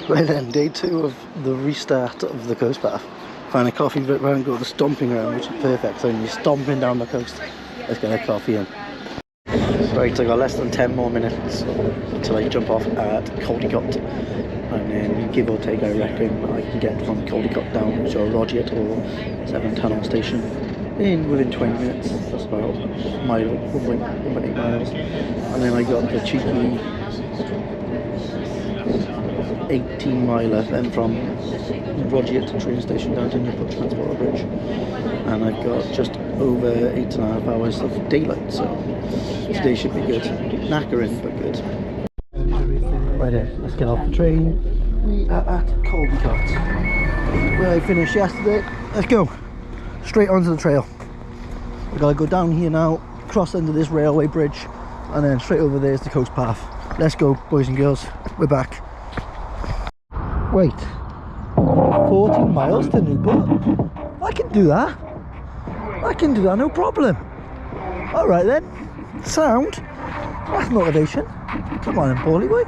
Right then, day 2 of the restart of the coast path. Find a coffee bit round, go to stomping round, which is perfect, so you're stomping down the coast. Let's get a coffee in. Right, so I got less than 10 more minutes until I jump off at Caldicot. And then, give or take, I reckon I can get from Caldicot down to Rogiet or 7 Tunnel Station within 20 minutes. That's about a mile, 1.8 miles. And then I got the cheeky 18-miler then from Rogiet train station down to Newport Transport Bridge, and I've got just over 8.5 hours of daylight, so today should be good. Knackering, but good. Right then, let's get off the train. We are at Caldicot, where I finished yesterday. Let's go straight onto the trail. We've got to go down here now, cross under this railway bridge, and then straight over there is the coast path. Let's go, boys and girls. We're back. Wait, 14 miles to Newport? I can do that. I can do that, no problem. Alright then, sound. That's motivation. Come on, Paulie boy.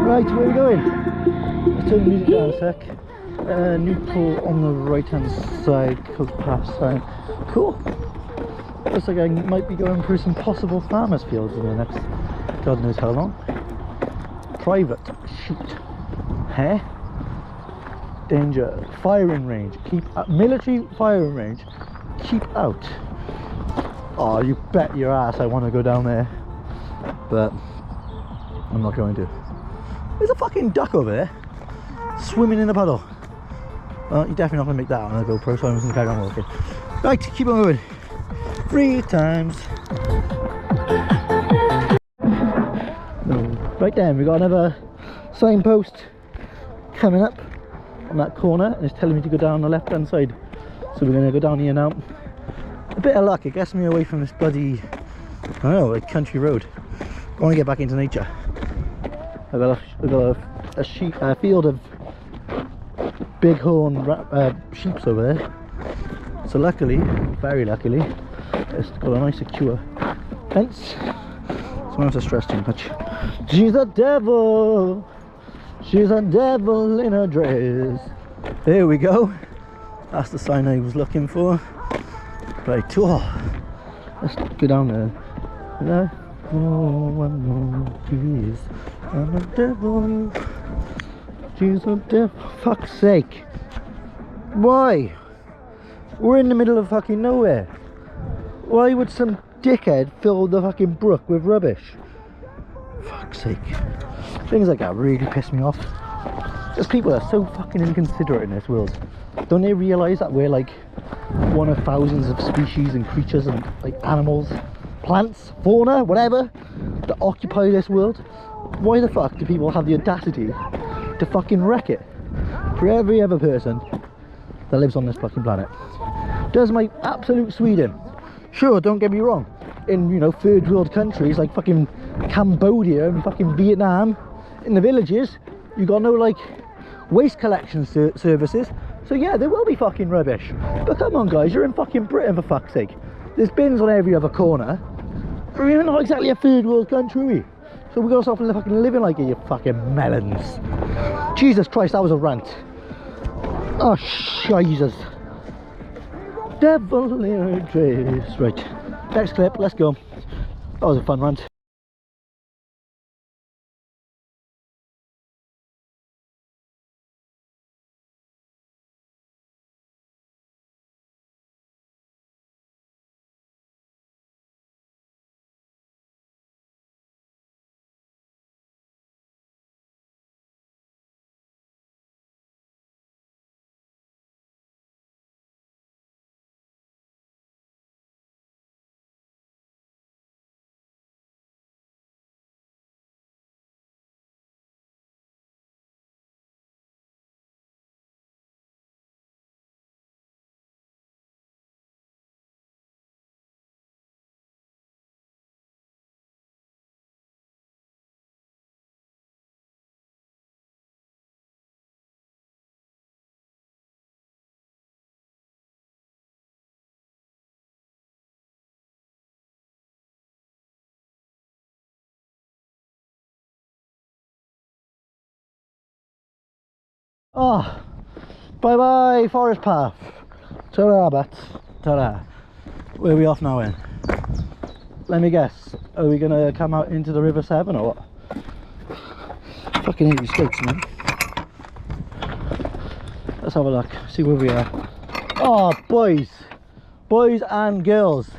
Right, where are we going? Let's turn the music down a sec. Newport on the right hand side, coast path sign. Cool. Looks like I might be going through some possible farmers' fields in the next God knows how long. Private shoot. Heh? Danger. Firing range. Keep out. Military firing range. Keep out. Oh, you bet your ass I want to go down there. But I'm not going to. There's a fucking duck over there, swimming in a puddle. Well, you're definitely not going to make that on a GoPro, so I'm just going to carry on walking. Right, keep on moving. 3 times. Right then, we got another signpost coming up on that corner, and it's telling me to go down the left hand side. So we're going to go down here now. A bit of luck, it gets me away from this bloody, I don't know, like country road. I want to get back into nature. I've got a field of bighorn sheep over there. So luckily, very luckily, it's got a nice secure fence. So I don't have to stress too much. She's a devil. She's a devil in a dress. There we go. That's the sign I was looking for. Right, let's go down there. Oh, one more please. I'm a devil. She's a devil. Fuck's sake. Why? We're in the middle of fucking nowhere. Why would some dickhead fill the fucking brook with rubbish? Fuck's sake. Things like that really piss me off. Just people are so fucking inconsiderate in this world. Don't they realise that we're like one of thousands of species and creatures and like animals, plants, fauna, whatever, that occupy this world? Why the fuck do people have the audacity to fucking wreck it for every other person that lives on this fucking planet? Does my absolute Sweden. Sure, don't get me wrong, in, you know, third world countries like fucking Cambodia and fucking Vietnam, in the villages, you got no like waste collection services, so yeah, there will be fucking rubbish. But come on guys, you're in fucking Britain for fuck's sake. There's bins on every other corner. We're not exactly a third world country, so we gotta stop fucking living like it, you fucking melons. Jesus Christ, that was a rant. Oh Jesus. Devil in a dress. Right, next clip, let's go. That was a fun rant. Oh, bye bye forest path. Ta-ra, bats. Ta-ra. Where are we off now then? Let me guess. Are we gonna come out into the River Severn or what? Fucking hate these stakes, man. Let's have a look, see where we are. Oh, boys and girls,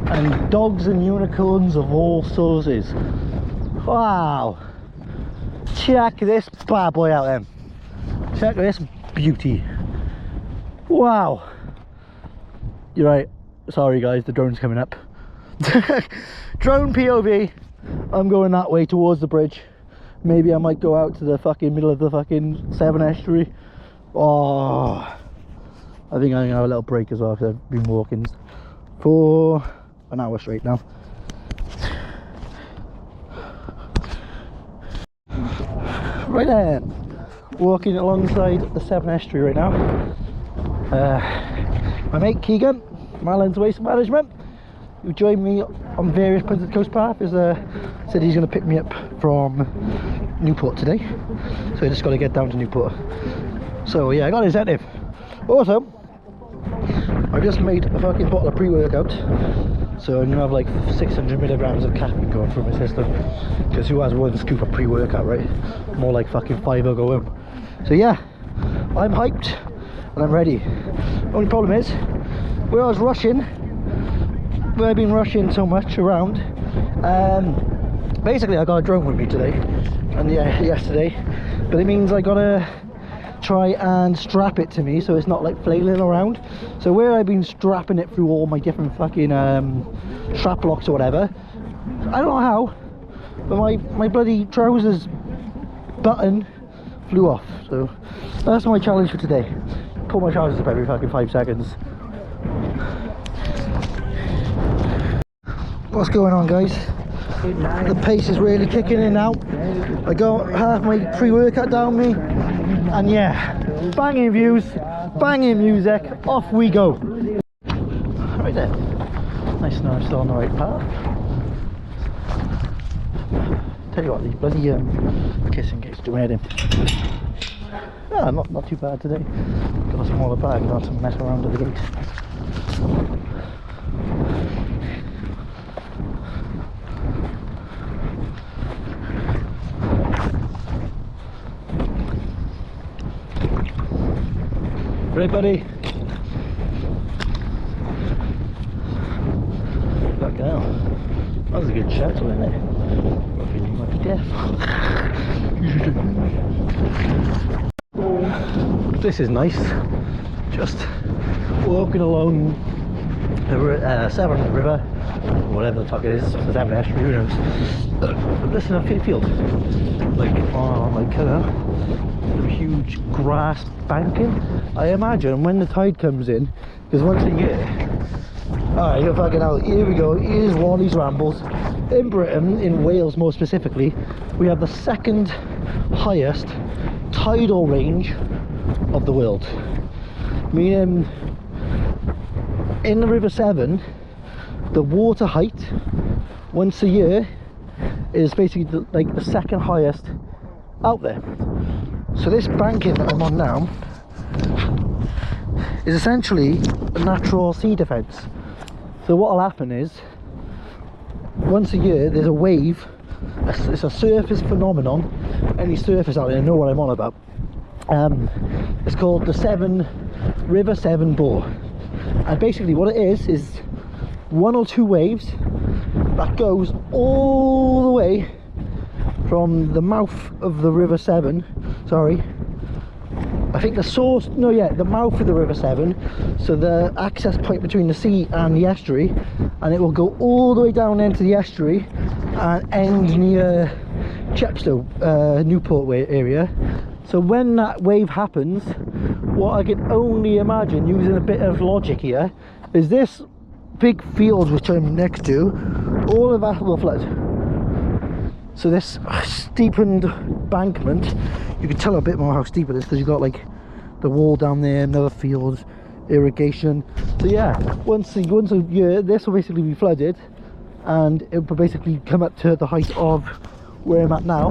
and dogs and unicorns of all sources. Wow, check this bad boy out then. Check this beauty. Wow. You're right, sorry guys, the drone's coming up. Drone POV. I'm going that way towards the bridge. Maybe I might go out to the fucking middle of the fucking Severn estuary. Oh, I think I'm gonna have a little break as well, because I've been walking for an hour straight now. Right then, walking alongside the Severn estuary right now. My mate Keegan, Marlin's Waste Management, who joined me on various points of the coast path, said he's going to pick me up from Newport today, so I just got to get down to Newport. So yeah, I got an incentive. Also, I just made a fucking bottle of pre-workout, so I'm going to have like 600 milligrams of caffeine going through my system, because who has one scoop of pre-workout, right? More like fucking 5 will go home. So yeah, I'm hyped and I'm ready. Only problem is, where I was rushing, where I've been rushing so much around, basically I got a drone with me today, and yeah, yesterday, but it means I gotta try and strap it to me so it's not like flailing around. So where I've been strapping it through all my different fucking strap locks or whatever, I don't know how, but my bloody trousers button flew off. So that's my challenge for today. Pull my trousers up every fucking 5 seconds. What's going on, guys? The pace is really kicking in now. I got half my pre-workout down me, and yeah, banging views, banging music, off we go. Right there, nice and I'm still on the right path. Tell you what, these bloody kissing gates do my head in. Ah, not too bad today. Got a smaller bag, not to mess around with the gate. Right, buddy. Fucking hell. That was a good shuttle, isn't it? I feel you might be deaf. This is nice. Just walking along the Severn River, or whatever the fuck it is, the Severn estuary, who knows. Listen, I feel like, oh my god. Huge grass banking. I imagine when the tide comes in, because once a year, alright, you're fucking out, here we go, here's Wally's Rambles. In Britain, in Wales more specifically, we have the second highest tidal range of the world, meaning in the River Severn, the water height once a year is basically like the second highest out there. So this banking that I'm on now is essentially a natural sea defence. So what will happen is, once a year there's a wave, it's a surface phenomenon. Any surface out there know what I'm on about. It's called the River Severn bore, and basically what it is 1 or 2 waves that goes all the way from the mouth of the River Severn, sorry, I think the source, no, yeah, the mouth of the River Severn, so the access point between the sea and the estuary, and it will go all the way down into the estuary and end near Chepstow, Newport area. So when that wave happens, what I can only imagine, using a bit of logic here, is this big field which I'm next to, all of that will flood. So this steepened bankment, you can tell a bit more how steep it is because you've got like the wall down there, another field, irrigation. So yeah, once a year this will basically be flooded, and it will basically come up to the height of where I'm at now,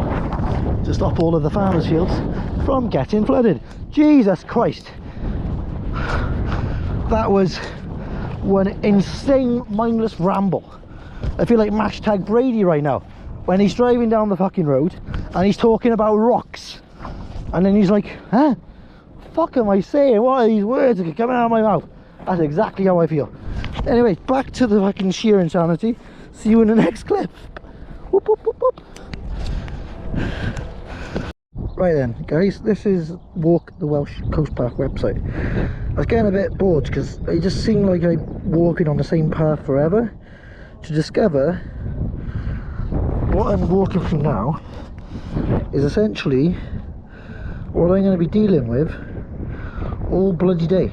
to stop all of the farmers' fields from getting flooded. Jesus Christ, that was one insane mindless ramble. I feel like # Brady right now when he's driving down the fucking road and he's talking about rocks, and then he's like, huh, fuck am I saying? What are these words that are coming out of my mouth? That's exactly how I feel. Anyway, back to the fucking sheer insanity. See you in the next clip. Whoop, whoop, whoop, whoop. Right then, guys, this is Walk the Welsh Coast Path website. I was getting a bit bored because it just seemed like I'm walking on the same path forever. To discover what I'm walking through now is essentially what I'm going to be dealing with all bloody day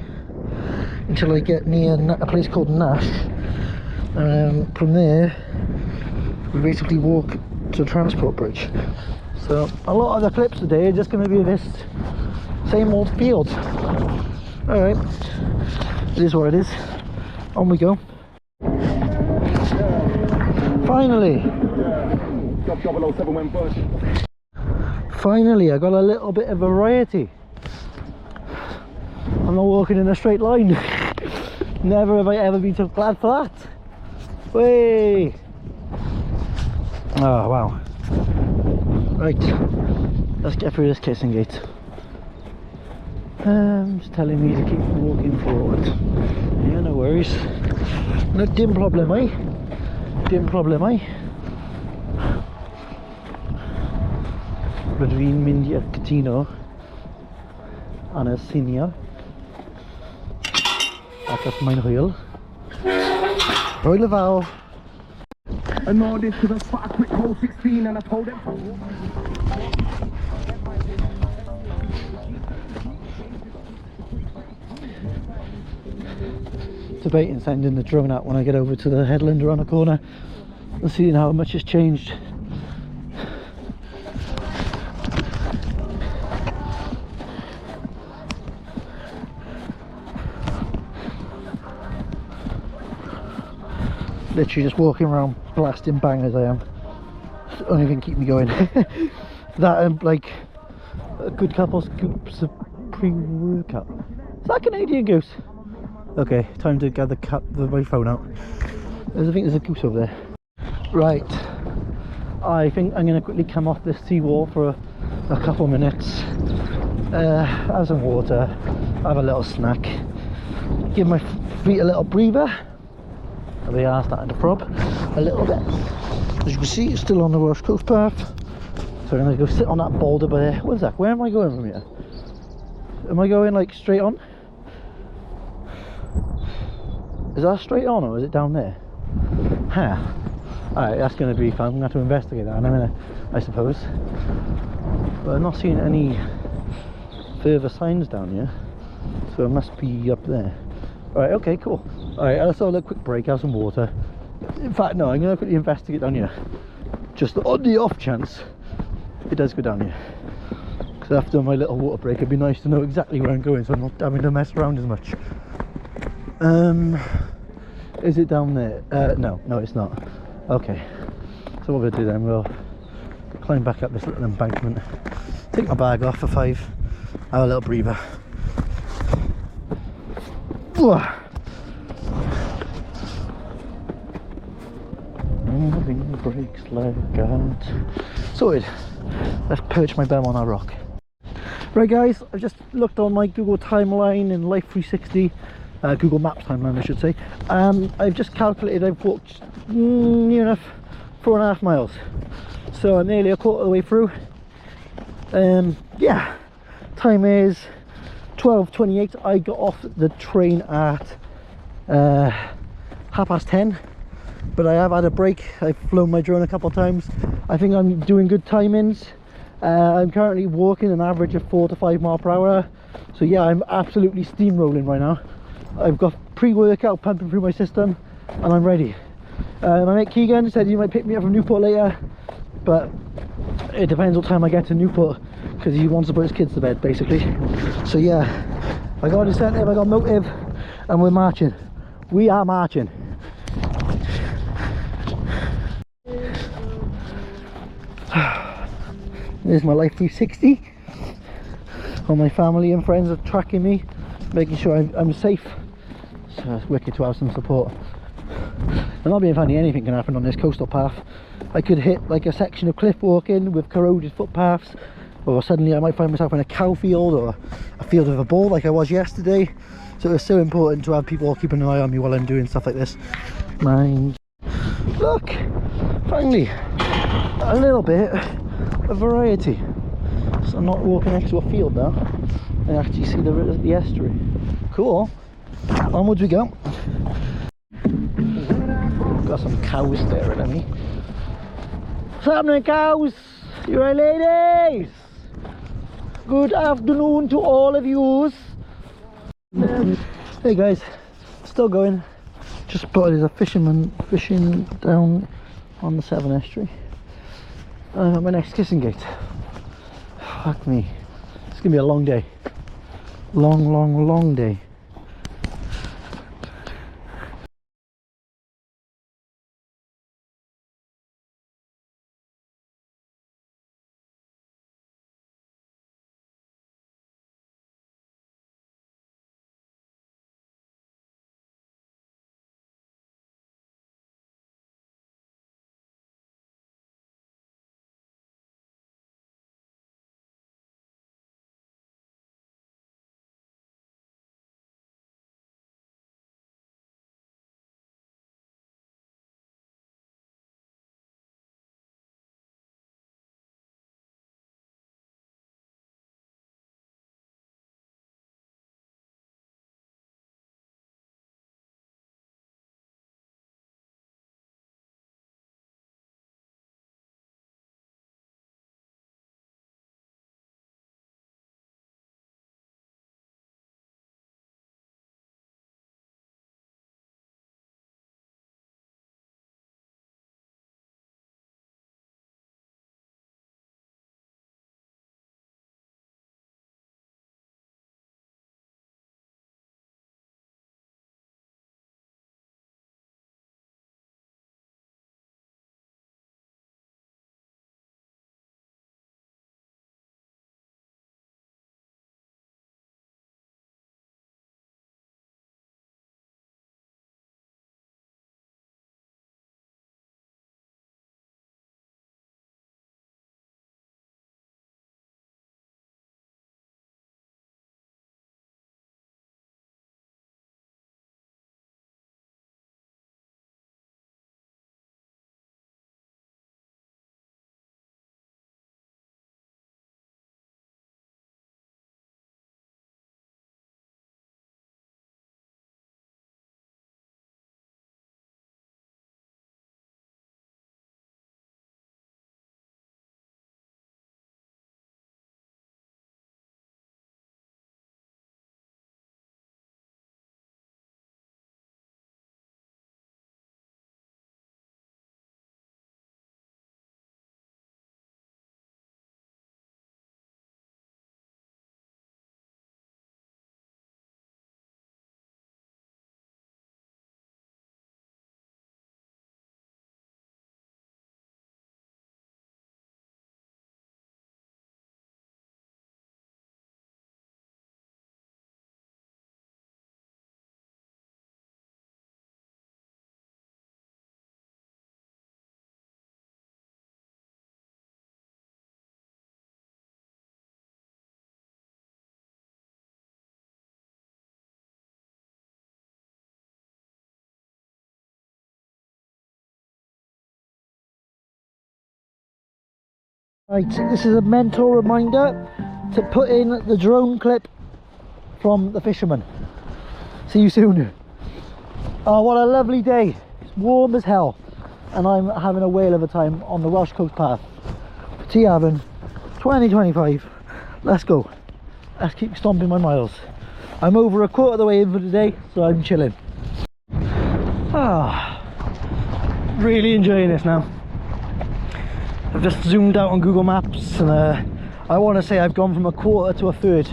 until I get near a place called Nash, and from there we basically walk to the transport bridge. So a lot of the clips today are just going to be this same old field. Alright, it is what it is. On we go. Finally! Finally, I got a little bit of variety. I'm not walking in a straight line. Never have I ever been so glad for that. Way! Oh wow. Right, let's get through this kissing gate. It's telling me to keep walking forward. Yeah, no worries. No dim problem, eh? Dim problem, eh? Rydw i'n mynd i'r cytuno yn y sinio achos mae'n hwyl. Hwyl y faw. I know this because I spot a quick hole 16 and I told them. Debating sending the drone out when I get over to the headland around the corner and seeing how much has changed. Literally just walking around blasting bangers I am. It's the only thing keep me going. That and like a good couple scoops of pre-workout. Is that Canadian goose? Okay, time to get my phone out. I think there's a goose over there. Right, I think I'm going to quickly come off this seawall for a couple minutes, have some water, have a little snack, give my feet a little breather. They are starting to throb a little bit. As you can see, it's still on the Welsh Coast Path. So I'm going to go sit on that boulder by there. What is that? Where am I going from here? Am I going like straight on? Is that straight on or is it down there? Huh. Alright, that's going to be fun. I'm going to have to investigate that in a minute, I suppose. But I'm not seeing any further signs down here. So it must be up there. Alright, okay, cool. Alright, let's have a quick break, have some water. In fact, no, I'm going to quickly investigate down here. Just on the off chance it does go down here. Because after my little water break, it'd be nice to know exactly where I'm going so I'm not having to mess around as much. Is it down there? No, it's not. Okay. So what we'll do then, we'll climb back up this little embankment, take my bag off for 5, have a little breather. Moving breaks like that. Sorted. Let's perch my bum on our rock. Right guys, I've just looked on my Google timeline in Life 360, Google Maps timeline I should say, and I've just calculated I've walked near enough 4.5 miles. So I'm nearly a quarter of the way through. Yeah, time is 12:28. I got off the train at 10:30, but I have had a break. I've flown my drone a couple of times. I think I'm doing good timings. I'm currently walking an average of 4 to 5 miles per hour. So yeah, I'm absolutely steamrolling right now. I've got pre-workout pumping through my system and I'm ready. My mate Keegan said he might pick me up from Newport later, but it depends what time I get to Newport because he wants to put his kids to bed basically. So yeah, I got incentive, I got motive, and we're marching. We are marching. There's my life 360. All my family and friends are tracking me, making sure I'm safe. So it's wicked to have some support. And not being funny, anything can happen on this coastal path. I could hit like a section of cliff walking with corroded footpaths, or suddenly I might find myself in a cow field or a field of a bull like I was yesterday. So it's so important to have people keeping an eye on me while I'm doing stuff like this. Mind. Look, finally, a little bit of variety. So I'm not walking next to a field now. I actually see the estuary. Cool. Onwards we go. Got some cows staring at me. What's happening, cows? You right, ladies? Good afternoon to all of yous. Hey guys, still going. Just spotted a fisherman fishing down on the Severn estuary. My next kissing gate. Fuck me. It's gonna be a long day. Long day. Right, this is a mental reminder to put in the drone clip from the fisherman. See you soon. Oh, what a lovely day. It's warm as hell and I'm having a whale of a time on the Welsh coast path. Tea Haven 2025. Let's go. Let's keep stomping my miles. I'm over a quarter of the way in for today, so I'm chilling. Really enjoying this now. I've just zoomed out on Google Maps and I want to say I've gone from a quarter to a third.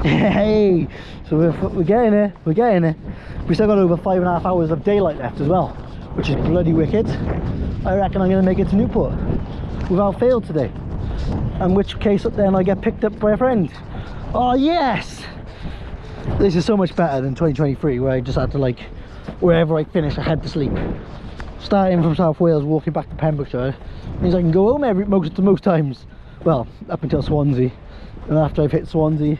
Hey, so we're getting there, we're getting there. We still got over 5.5 hours of daylight left as well, which is bloody wicked. I reckon I'm going to make it to Newport without fail today. in which case then I get picked up by a friend. Oh yes! This is so much better than 2023, where I just had to, like, wherever I finish I had to sleep. Starting from South Wales, walking back to Pembrokeshire means I can go home most times. Well, up until Swansea, and after I've hit Swansea,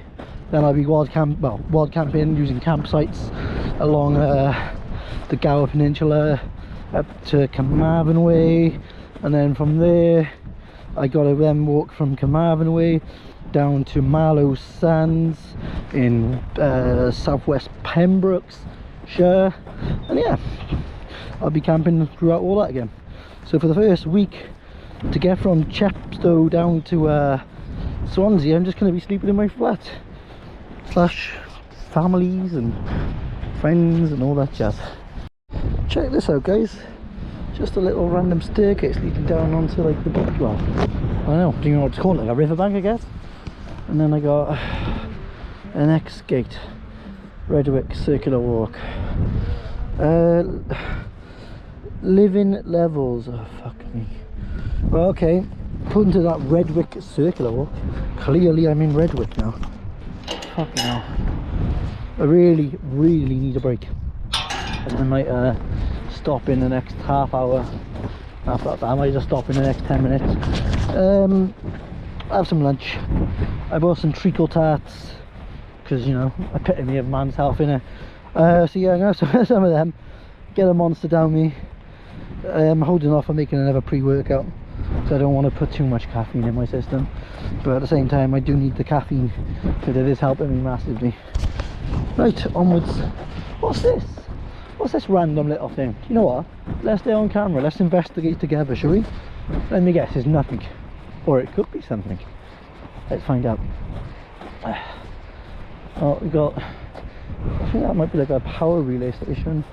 then I'll be wild camping using campsites along the Gower Peninsula up to Carmarthen Way, and then from there I gotta then walk from Carmarthen Way down to Marlow Sands in southwest Pembrokeshire, and yeah, I'll be camping throughout all that again. So for the first week, to get from Chepstow down to Swansea, I'm just going to be sleeping in my flat slash families and friends and all that jazz. Check this out, guys. Just a little random staircase leading down onto, like, the beach. Well, I don't know, do you know what to call it? Like a riverbank, I guess. And then I got an X gate, Redwick circular walk. Living levels. Oh fuck me. Well, okay, put into that Redwick circular walk. Clearly I'm in Redwick now. Fucking hell. I really need a break. And I might stop in the next half hour. After that, I might just stop in the next 10 minutes. Have some lunch. I bought some treacle tarts because, you know, epitome of man's health in it. So yeah, I'm gonna have some of them. Get a monster down me. I'm holding off on making another pre-workout because I don't want to put too much caffeine in my system, but at the same time I do need the caffeine because it is helping me massively. Right, onwards. What's this random little thing? You know what, let's stay on camera, let's investigate together, shall we? Let me guess, it's nothing, or it could be something. Let's find out. Oh, we got, I think that might be like a power relay station.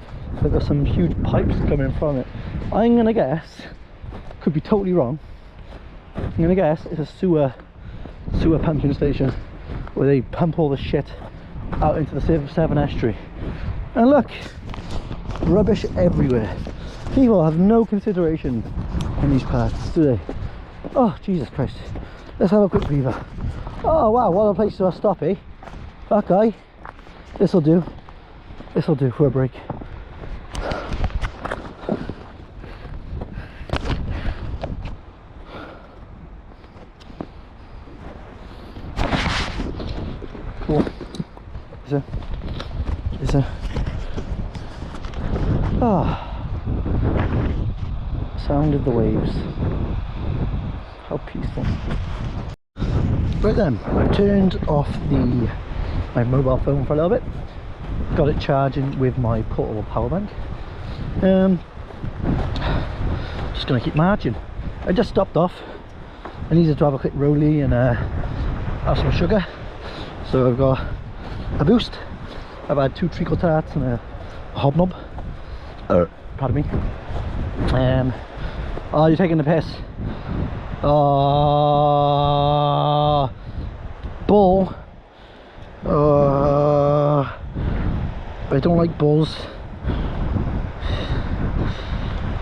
They've got some huge pipes coming from it. I'm gonna guess, could be totally wrong, I'm gonna guess it's a sewer pumping station where they pump all the shit out into the Severn Estuary. And look, rubbish everywhere. People have no consideration in these parts, do they? Oh Jesus Christ, let's have a quick breather. Oh wow, what a place to stop, eh? That guy, this'll do for a break. Cool. Is a sound of the waves. How peaceful. Right then, I turned off my mobile phone for a little bit. Got it charging with my portable power bank. Just gonna keep marching. I just stopped off. I needed to have a quick rollie and have some sugar. So I've got a boost. I've had 2 treacle tarts and a hobnob. Pardon me. Oh, you're taking the piss. Oh, bull. I don't like bulls.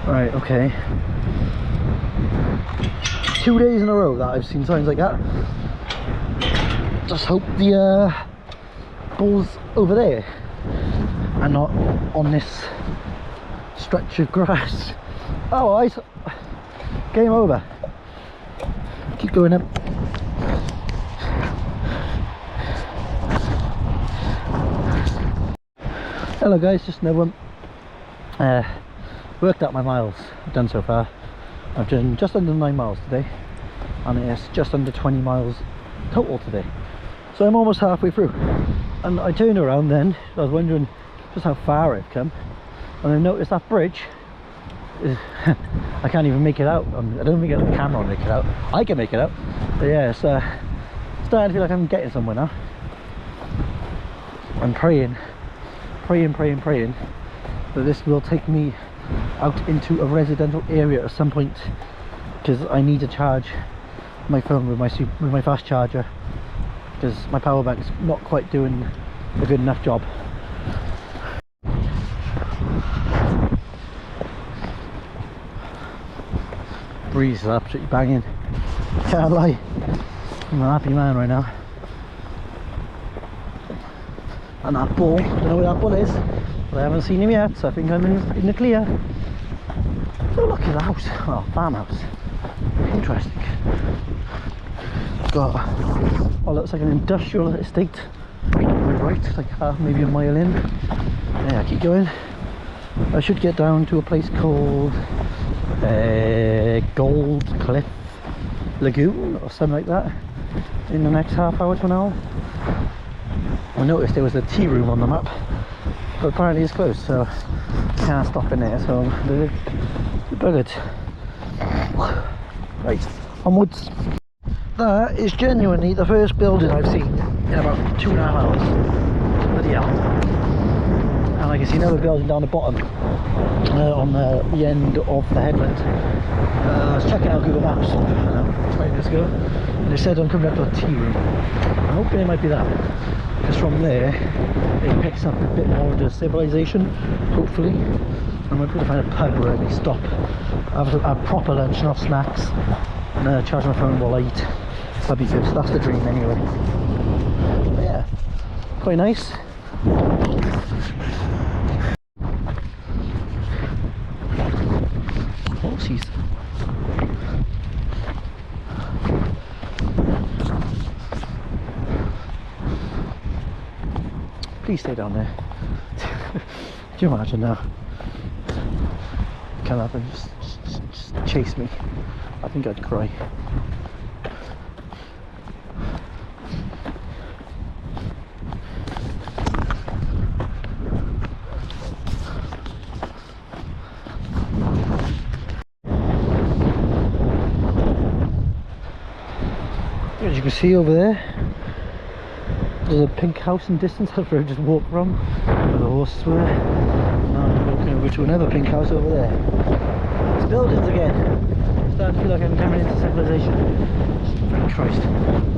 Right, okay. 2 days in a row that I've seen signs like that. Just hope the bulls over there and not on this stretch of grass. Oh, game over. Keep going up. Hello guys, just another one. Worked out my miles I've done so far. I've done just under 9 miles today, and it's just under 20 miles total today. So I'm almost halfway through, and I turned around then. I was wondering just how far I've come, and I noticed that bridge is I can't even make it out. I don't think the camera will make it out. I can make it out, but yeah, it's starting to feel like I'm getting somewhere now. I'm praying that this will take me out into a residential area at some point, because I need to charge my phone with my fast charger, because my power bank's not quite doing a good enough job. Breeze is absolutely banging. Can't lie. I'm a happy man right now. And that bull, I don't know where that bull is, but I haven't seen him yet, so I think I'm in the clear. Oh, look at the house. Oh, farmhouse. Interesting. Got what looks like an industrial estate on my right, like maybe a mile in. Yeah, keep going. I should get down to a place called Gold Cliff Lagoon or something like that in the next half hour to an hour. I noticed there was a tea room on the map, but apparently it's closed, so I can't stop in there, so they're buggered. Right, onwards. That is genuinely the first building I've seen in about 2.5 hours. Bloody hell. And I can see another building down the bottom on the end of the headland. I was checking out Google Maps 20 minutes ago, and they said I'm coming up to a tea room. I'm hoping it might be that, because from there it picks up a bit more of the civilization, hopefully. I might be able to find a pub where I can stop, have a proper lunch, not snacks, and charge my phone while I eat. That'd be good. That's the dream anyway. But yeah, quite nice. Horses. Please stay down there. Can you imagine now? Come up and just chase me. I think I'd cry. As you can see over there, there's a pink house in distance that's where I just walked from, where the horses were. Now I'm walking over to another pink house over there. It's buildings again. I'm starting to feel like I'm coming into civilization. Thank Christ.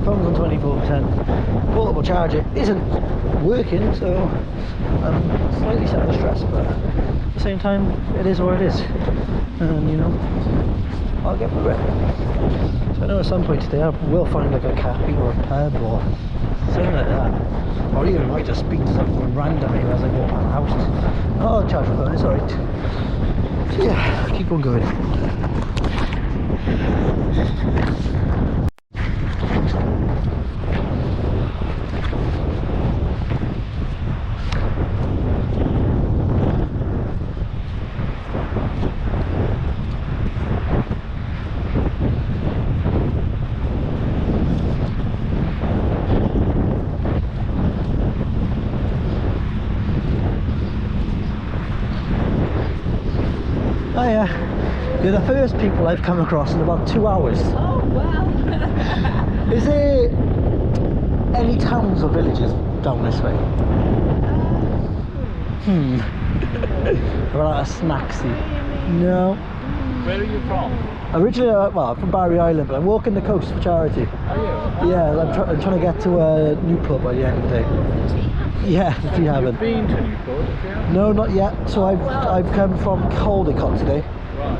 Phone's on 24%. Portable charger isn't working, so I'm slightly set under stress, but at the same time, it is what it is. And you know, I'll get through it. So I know at some point today I will find like a cafe or a pub or something like that, or even might just speak to someone randomly as I walk around the house. Oh, I'll charge my phone, it's alright. So yeah, keep on going. You're the first people I've come across in about 2 hours. Oh wow! Is there any towns or villages down this way? About a snacksy. No. Where are you from? Originally, well, I'm from Barry Island, but I'm walking the coast for charity. Are you? Yeah, I'm trying to get to Newport by the end of the day. Yeah, if you haven't. You've been to Newport, have you? No, not yet. So I've come from Caldicot today. Right.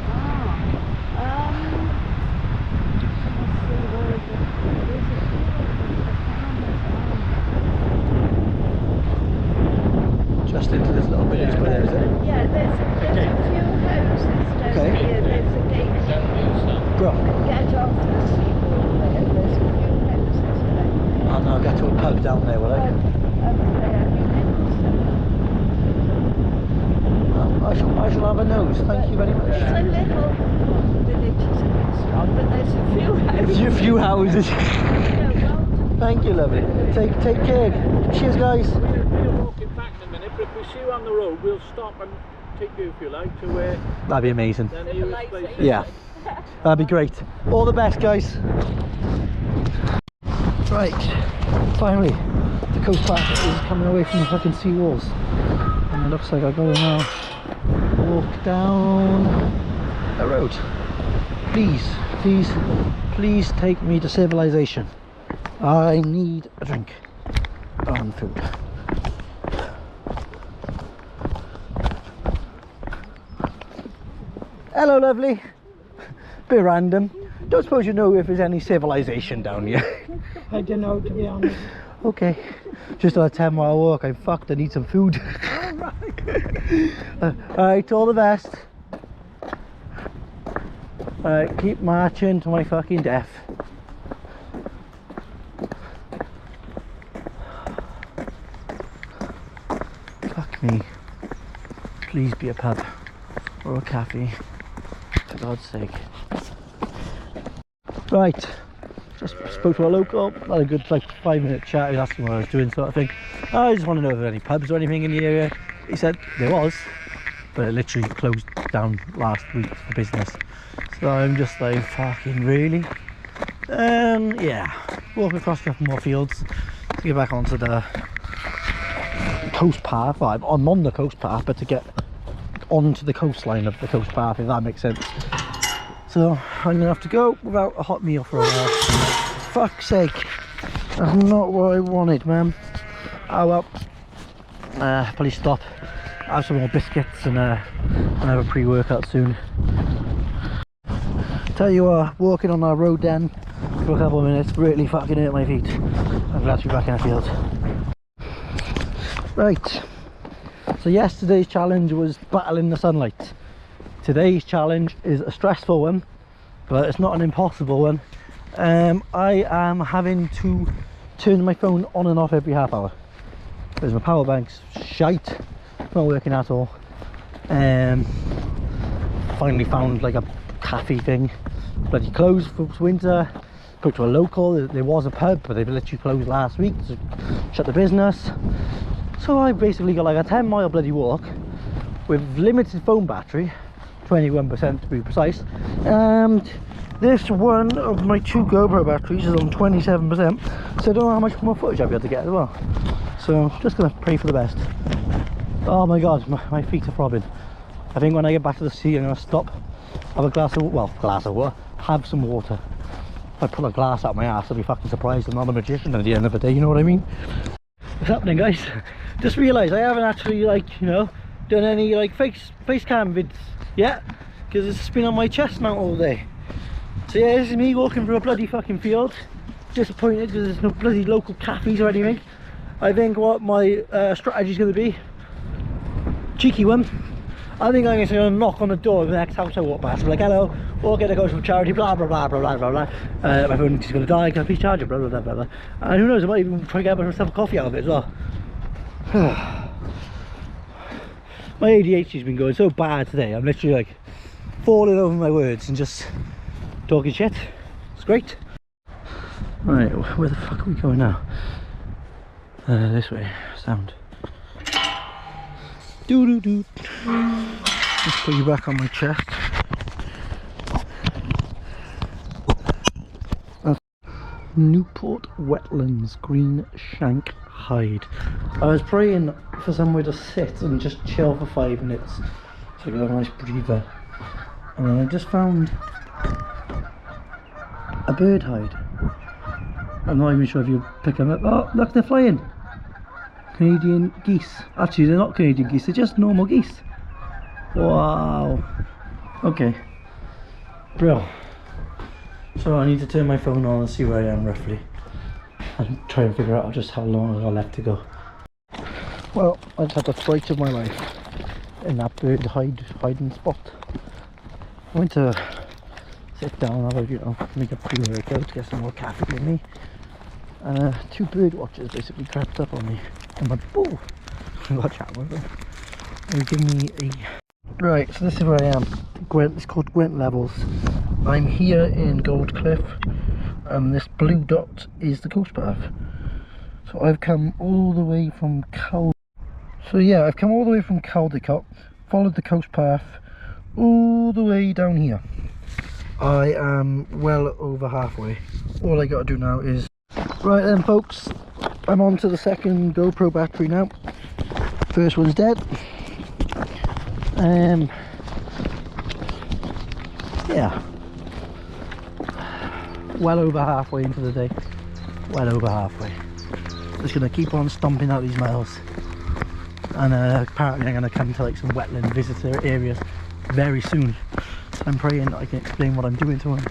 Just into this little village, but there is it. Yeah, there's a few houses down Okay. here. There's a gate. Bro, Get off the seawall there. There's a few houses there. and I'll get to a pub down there, will I? Up there, have you been? I shall have a nose. Thank you very much. It's a little village, isn't it, strong, but there's a few houses. A few houses. Yeah, well, Thank you, lovely. Take care. Cheers, guys. We're walking back in a minute, but if we see you on the road, we'll stop and take you, if you like, to where That'd be amazing. the nearest place is. Yeah, that'd be great. All the best, guys. Right, finally, the coast path is coming away from the fucking sea walls, and it looks like I gotta now walk down a road. Please, please, please take me to civilization. I need a drink and food. Hello, lovely. Bit random. Don't suppose you know if there's any civilization down here? I don't know, to be honest. Okay, just on a 10-mile walk. I'm fucked. I need some food. Alright, all the best. Alright, keep marching to my fucking death. Fuck me. Please be a pub or a cafe, for God's sake. Right, just spoke to a local, had a good like 5-minute chat. He was asking what I was doing, sort of thing. I just want to know if there are any pubs or anything in the area. He said there was, but it literally closed down last week for business. So I'm just like, fucking really? Yeah, walk across a couple more fields to get back onto the coast path. Well, I'm on the coast path, but to get onto the coastline of the coast path, if that makes sense. So I'm gonna have to go without a hot meal for a while. Fuck's sake, that's not what I wanted, man. Oh well, probably stop, have some more biscuits and have a pre-workout soon. Tell you what, walking on our road then for a couple of minutes really fucking hurt my feet. I'm glad to be back in the field. Right, so yesterday's challenge was battling the sunlight. Today's challenge is a stressful one, but it's not an impossible one. I am having to turn my phone on and off every half hour because my power bank's shite, not working at all. Finally found like a cafe thing, bloody closed for winter. Spoke to a local, there was a pub, but they literally closed last week to shut the business. So I basically got like a 10-mile bloody walk with limited phone battery, 21% to be precise, and this one of my 2 GoPro batteries is on 27%, so I don't know how much more footage I'll be able to get as well. So just gonna pray for the best. Oh my god, my feet are throbbing. I think when I get back to the sea I'm gonna stop, have a glass of water, have some water. If I pull a glass out my ass, I'll be fucking surprised I'm not a magician at the end of the day, you know what I mean? What's happening, guys? Just realised I haven't actually, like, you know, done any like face cam vids yet, because it's been on my chest mount all day. So yeah, this is me walking through a bloody fucking field. Disappointed because there's no bloody local cafes or anything. I think what my strategy is going to be, cheeky one, I think I'm just going to knock on the door of the next house I walk past. I'm like, hello, we'll get a ghost from charity, blah blah blah blah blah blah blah. My phone is going to die, can I please charge it, blah blah blah blah blah. And who knows, I might even try to get myself a coffee out of it as well. My ADHD's been going so bad today, I'm literally like falling over my words and just talking shit. It's great. Right, where the fuck are we going now? This way, sound. Doo doo doo. Just put you back on my chest. Newport Wetlands, green shank hide. I was praying for somewhere to sit and just chill for 5 minutes so I got a nice breather, and I just found a bird hide. I'm not even sure if you pick them up. Oh look, they're flying! Canadian geese. Actually they're not Canadian geese, they're just normal geese. Wow. Okay, bro. So I need to turn my phone on and see where I am roughly and try and figure out just how long I've got left to go. Well, I just had the fright of my life in that bird hiding spot. I went to sit down, have a, you know, make a pre-workout, get some more caffeine in me, and 2 bird watchers basically crept up on me. I'm like, oh, I got a chat with them. They give me a... Right, so this is where I am. Gwent, it's called Gwent Levels. I'm here in Gold Cliff, and this blue dot is the coast path. So I've come all the way from Caldicot, followed the coast path all the way down here. I am well over halfway. All I got to do now is... Right then folks, I'm on to the second GoPro battery now. First one's dead. Yeah, well over halfway into the day, well over halfway. Just gonna keep on stomping out these miles, and apparently I'm gonna come to like some wetland visitor areas very soon. So I'm praying that I can explain what I'm doing to them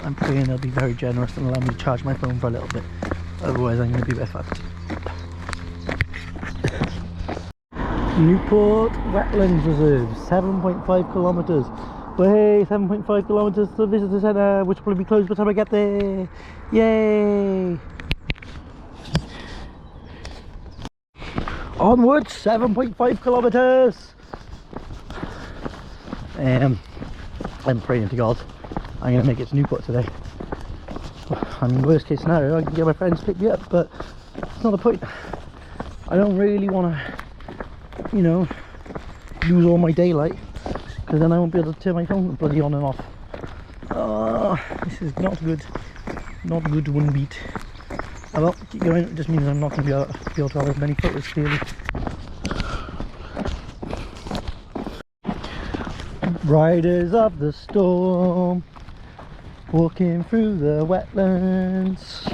I'm praying they'll be very generous and allow me to charge my phone for a little bit. Otherwise I'm going to be a bit fucked. Newport Wetlands Reserve, 7.5 kilometres. Way, 7.5 kilometres to the visitor centre, which will probably be closed by the time I get there. Yay! Onwards, 7.5 kilometres. I'm praying to God I'm going to make it to Newport today. I mean, worst case scenario, I can get my friends to pick me up, but it's not the point. I don't really want to, you know, lose all my daylight, because then I won't be able to turn my phone bloody on and off. This is not good. Not good one beat. I will keep going, it just means I'm not going to be able to have as many photos clearly. Riders of the storm, walking through the wetlands.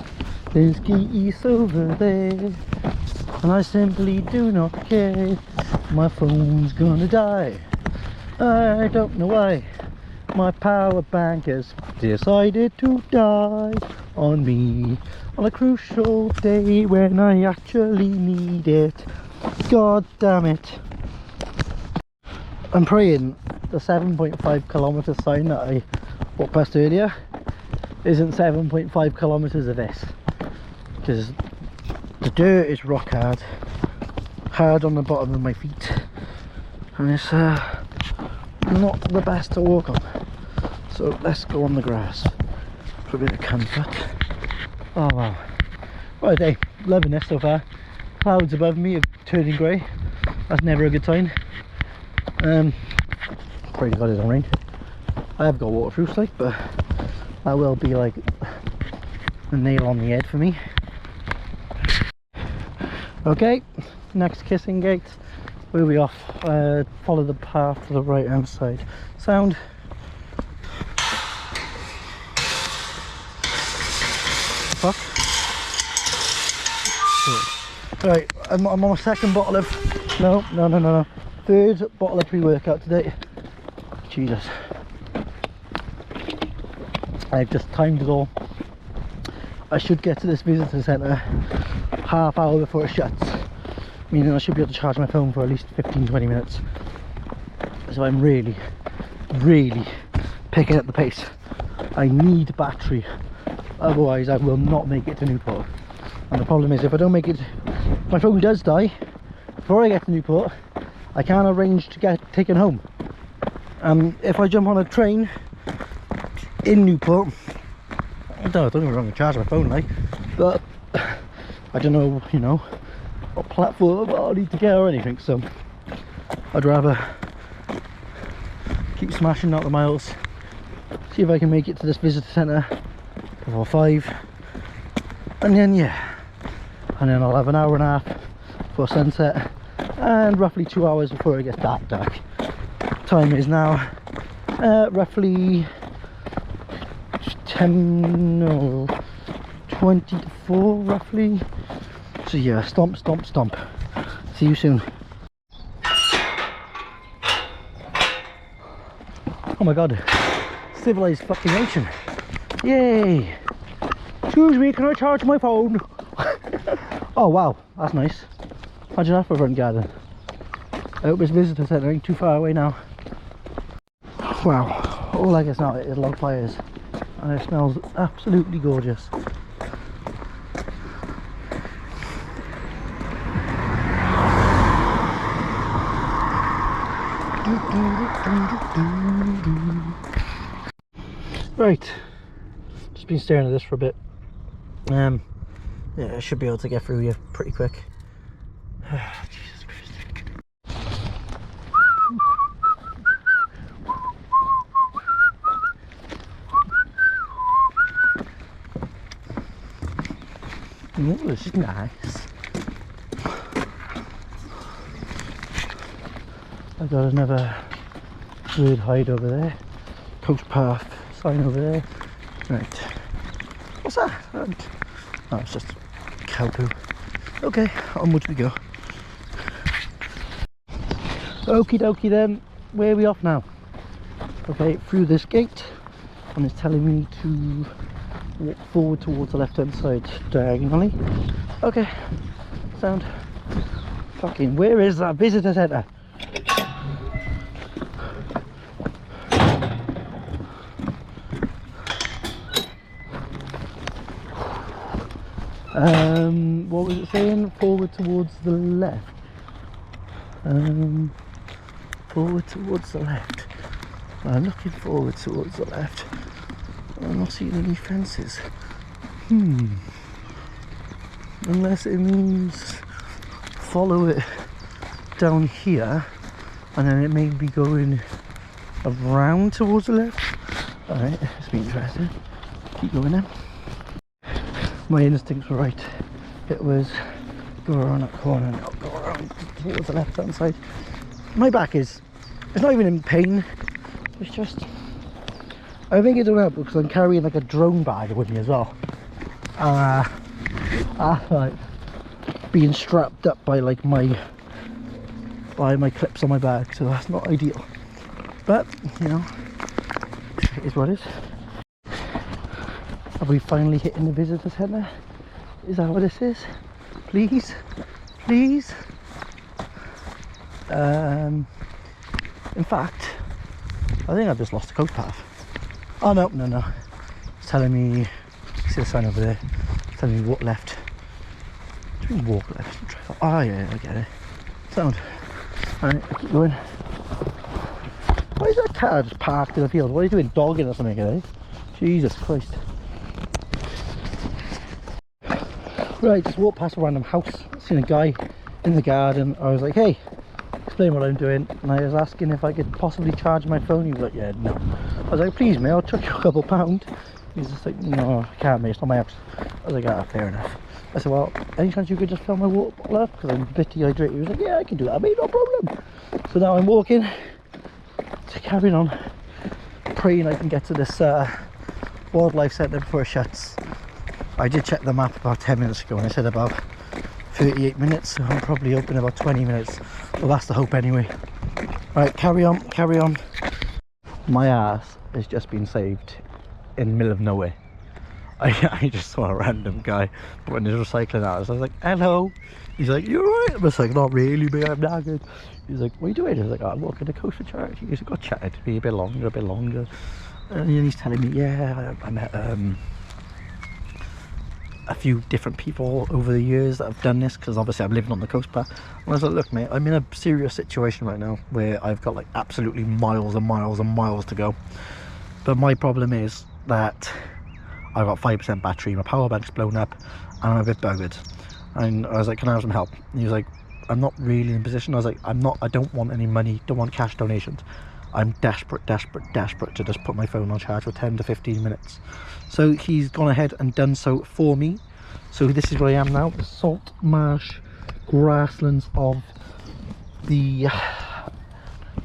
There's geese over there, and I simply do not care. My phone's gonna die. I don't know why. My power bank has decided to die on me on a crucial day when I actually need it. God damn it. I'm praying the 7.5 kilometre sign that I walked past earlier isn't 7.5 kilometres of this, because the dirt is rock hard on the bottom of my feet, and it's not the best to walk on. So let's go on the grass for a bit of comfort. Oh wow, what a day. Loving this so far. Clouds above me are turning grey. That's never a good sign. Pray to God it don't rain. I have got waterproofs like, but that will be like a nail on the head for me. Okay, next kissing gate. Where are we off? Follow the path to the right hand side. Sound. Fuck. Right, I'm on my second bottle of... No. Third bottle of pre-workout today. Jesus. I've just timed it all. I should get to this visitor centre half hour before it shuts, meaning I should be able to charge my phone for at least 15-20 minutes. So I'm really picking up the pace. I need battery, otherwise I will not make it to Newport. And the problem is, if I don't make it, if my phone does die before I get to Newport, I can't arrange to get taken home. If I jump on a train in Newport, don't get me wrong, I charge my phone like, but I don't know, you know, what platform I'll need to get or anything, so I'd rather keep smashing out the miles, see if I can make it to this visitor centre before 5, and then I'll have an hour and a half before sunset and roughly 2 hours before it gets dark. Time is now roughly 20 to 4 roughly. So yeah, stomp. See you soon. Oh my god, civilized fucking nation. Yay. Excuse me, can I charge my phone? Oh wow, that's nice. Imagine that for a front garden. I hope this visitor centre ain't too far away now. Wow, all I guess now is log fires, and it smells absolutely gorgeous. Right, just been staring at this for a bit. Yeah, I should be able to get through here pretty quick. Jesus Christ. Oh, this is nice. I've got another bird hide over there. Coast path sign over there. Right. What's that? Oh, it's just cow poo. Okay, onwards we go. Okie dokie then, where are we off now? Okay, through this gate and it's telling me to walk forward towards the left hand side diagonally. Okay, sound. Fucking, where is that visitor centre? What was it saying? Forward towards the left. Forward towards the left. I'm looking forward towards the left. I'm not seeing any fences. Unless it means follow it down here, and then it may be going around towards the left. Alright, it's been interesting. Keep going then. My instincts were right. It was go around that corner and go around towards the left hand side. My back is, it's not even in pain, it's just, I think it don't help because I'm carrying like a drone bag with me as well. Like being strapped up by like my clips on my bag, so that's not ideal. But you know, it is what it is. Have we finally hit in the visitor centre? Is that what this is? Please, please. In fact, I think I've just lost the coast path. Oh no, no, no. It's telling me, see the sign over there, it's telling me walk left. What do you mean walk left? Oh yeah, I get it. Sound. Alright, I keep going. Why is that car just parked in the field? What are you doing, dogging or something, eh? Jesus Christ. Right, just walked past a random house, seen a guy in the garden. I was like, hey, explain what I'm doing, and I was asking if I could possibly charge my phone. He was like, yeah, no. I was like, please mate, I'll chuck you a couple pound. He's just like, no, I can't mate, it's not my house. I was like, ah, fair enough. I said, well, any chance you could just fill my water bottle up because I'm a bit dehydrated? He was like, yeah, I can do that mate, no problem. So now I'm walking to carrying on, praying I can get to this wildlife centre before it shuts. I did check the map about 10 minutes ago and it said about 38 minutes, so I'm probably open about 20 minutes. Well, that's the hope anyway. Right, carry on, carry on. My ass has just been saved in the middle of nowhere. I just saw a random guy putting his recycling out. So I was like, hello. He's like, you're right. I was like, not really, but I'm not good. He's like, what are you doing? I was like, oh, I'm walking the coast for charity. He's like, got chatted to me a bit longer, a bit longer. And then he's telling me, yeah, I met a few different people over the years that have done this, because obviously I'm living on the coast path. And I was like, look mate, I'm in a serious situation right now where I've got like absolutely miles and miles and miles to go, but my problem is that I've got 5% battery, my power bank's blown up, and I'm a bit buggered. And I was like, can I have some help? And he was like, I'm not really in a position. I was like, I don't want any money, don't want cash donations. I'm desperate to just put my phone on charge for 10 to 15 minutes. So he's gone ahead and done so for me. So this is where I am now, the salt marsh grasslands of the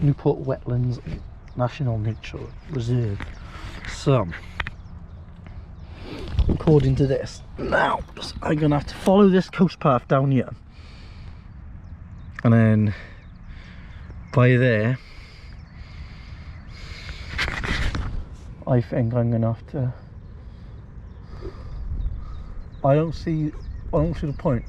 Newport Wetlands National Nature Reserve. So, according to this, now I'm gonna have to follow this coast path down here, and then by there I think I'm gonna have to, I don't see the point.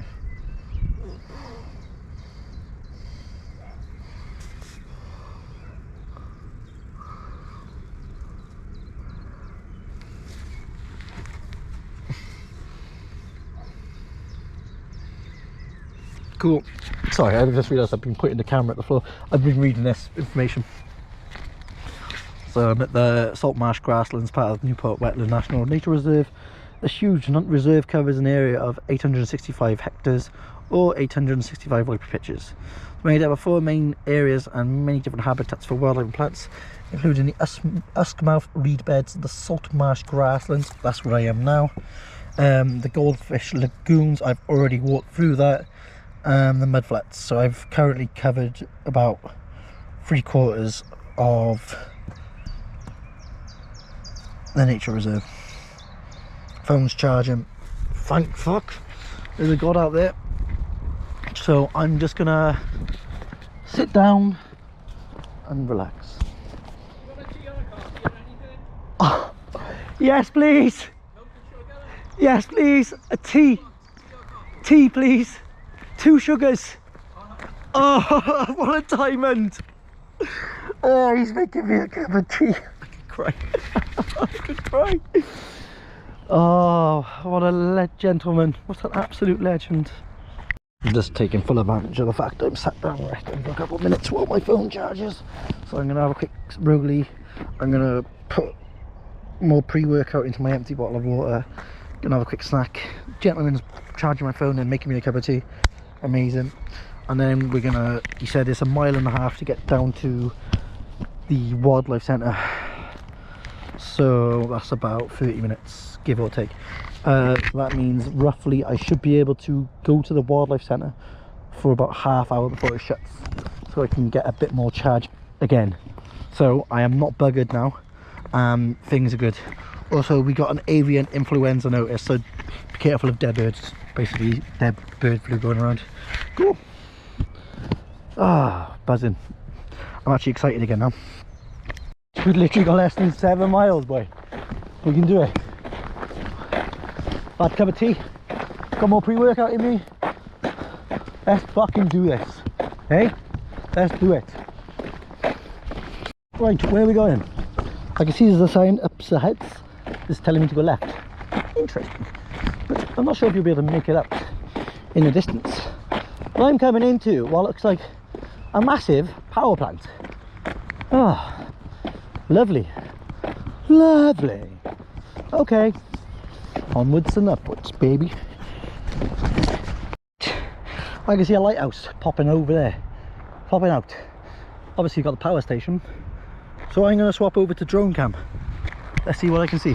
Cool. Sorry, I just realised I've been putting the camera at the floor. I've been reading this information. So I'm at the Salt Marsh Grasslands, part of Newport Wetland National Nature Reserve. The huge reserve covers an area of 865 hectares or 865 library pitches. It's made up of 4 main areas and many different habitats for wildlife and plants, including the Uskmouth reed beds, the Salt Marsh Grasslands, that's where I am now, the Goldfish Lagoons, I've already walked through that, the mudflats. So I've currently covered about 3/4 of the nature reserve. Phone's charging, thank fuck, there's a god out there. So I'm just gonna sit down and relax. Yes, please. Yes, please. A tea. Tea, please. 2 sugars. Oh, what a diamond. Oh, he's making me a cup of tea. I could cry. I could cry. Oh, what a gentleman. What an absolute legend. I'm just taking full advantage of the fact I'm sat down resting for a couple of minutes while my phone charges. So I'm going to have a quick rollie. I'm going to put more pre-workout into my empty bottle of water. Gonna have a quick snack. Gentleman's charging my phone and making me a cup of tea. Amazing. And then we're gonna, he said it's 1.5 miles to get down to the wildlife centre, so that's about 30 minutes give or take. So that means roughly I should be able to go to the wildlife centre for about ½ hour before it shuts, so I can get a bit more charge again. So I am not buggered now. Things are good. Also, we got an avian influenza notice, so be careful of dead birds. Basically, dead bird flu going around. Cool. Ah, buzzing. I'm actually excited again now. We've literally got less than 7 miles, boy. We can do it. Bad cup of tea. Got more pre-workout in me. Let's fucking do this. Hey? Let's do it. Right, where are we going? I can see there's a sign up ahead. It's telling me to go left. Interesting. But I'm not sure if you'll be able to make it up in the distance. But I'm coming into what looks like a massive power plant. Ah, lovely. Lovely. Okay. Onwards and upwards, baby. I can see a lighthouse popping over there. Popping out. Obviously you've got the power station. So I'm going to swap over to drone cam. Let's see what I can see.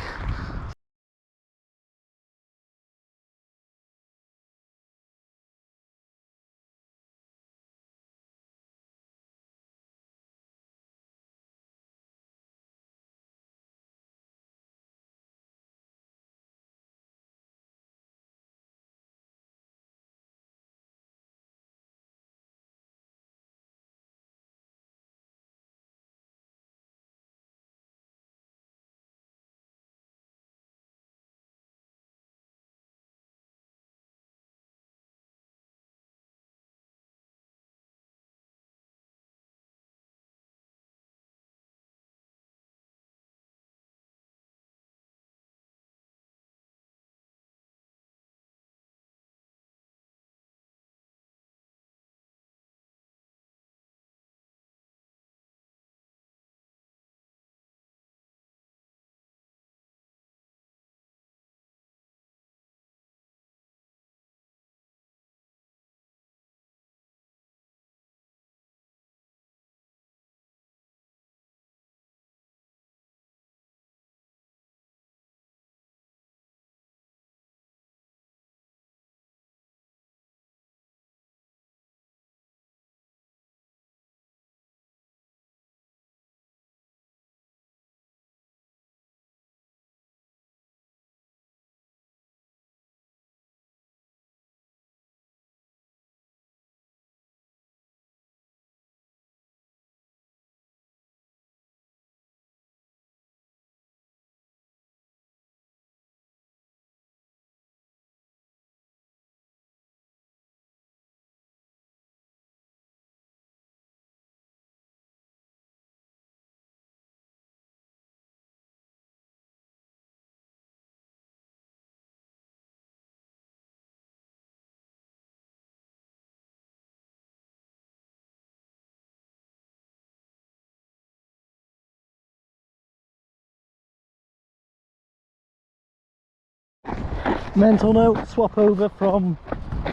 Mental note, swap over from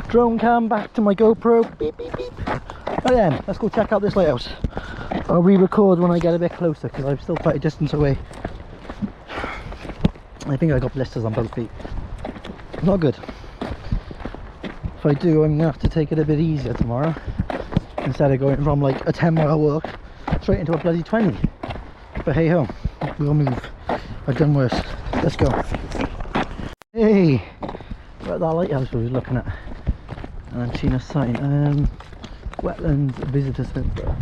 drone cam back to my GoPro. Beep, beep, beep. Right then, let's go check out this lighthouse. I'll re-record when I get a bit closer because I'm still quite a distance away. I think I got blisters on both feet. Not good. If I do, I'm going to have to take it a bit easier tomorrow. Instead of going from like a 10-mile walk straight into a bloody 20. But hey ho, we'll move. I've done worse. Let's go. Hey! We're at that lighthouse we was looking at. And I've seen a sign. Wetlands Visitor Centre.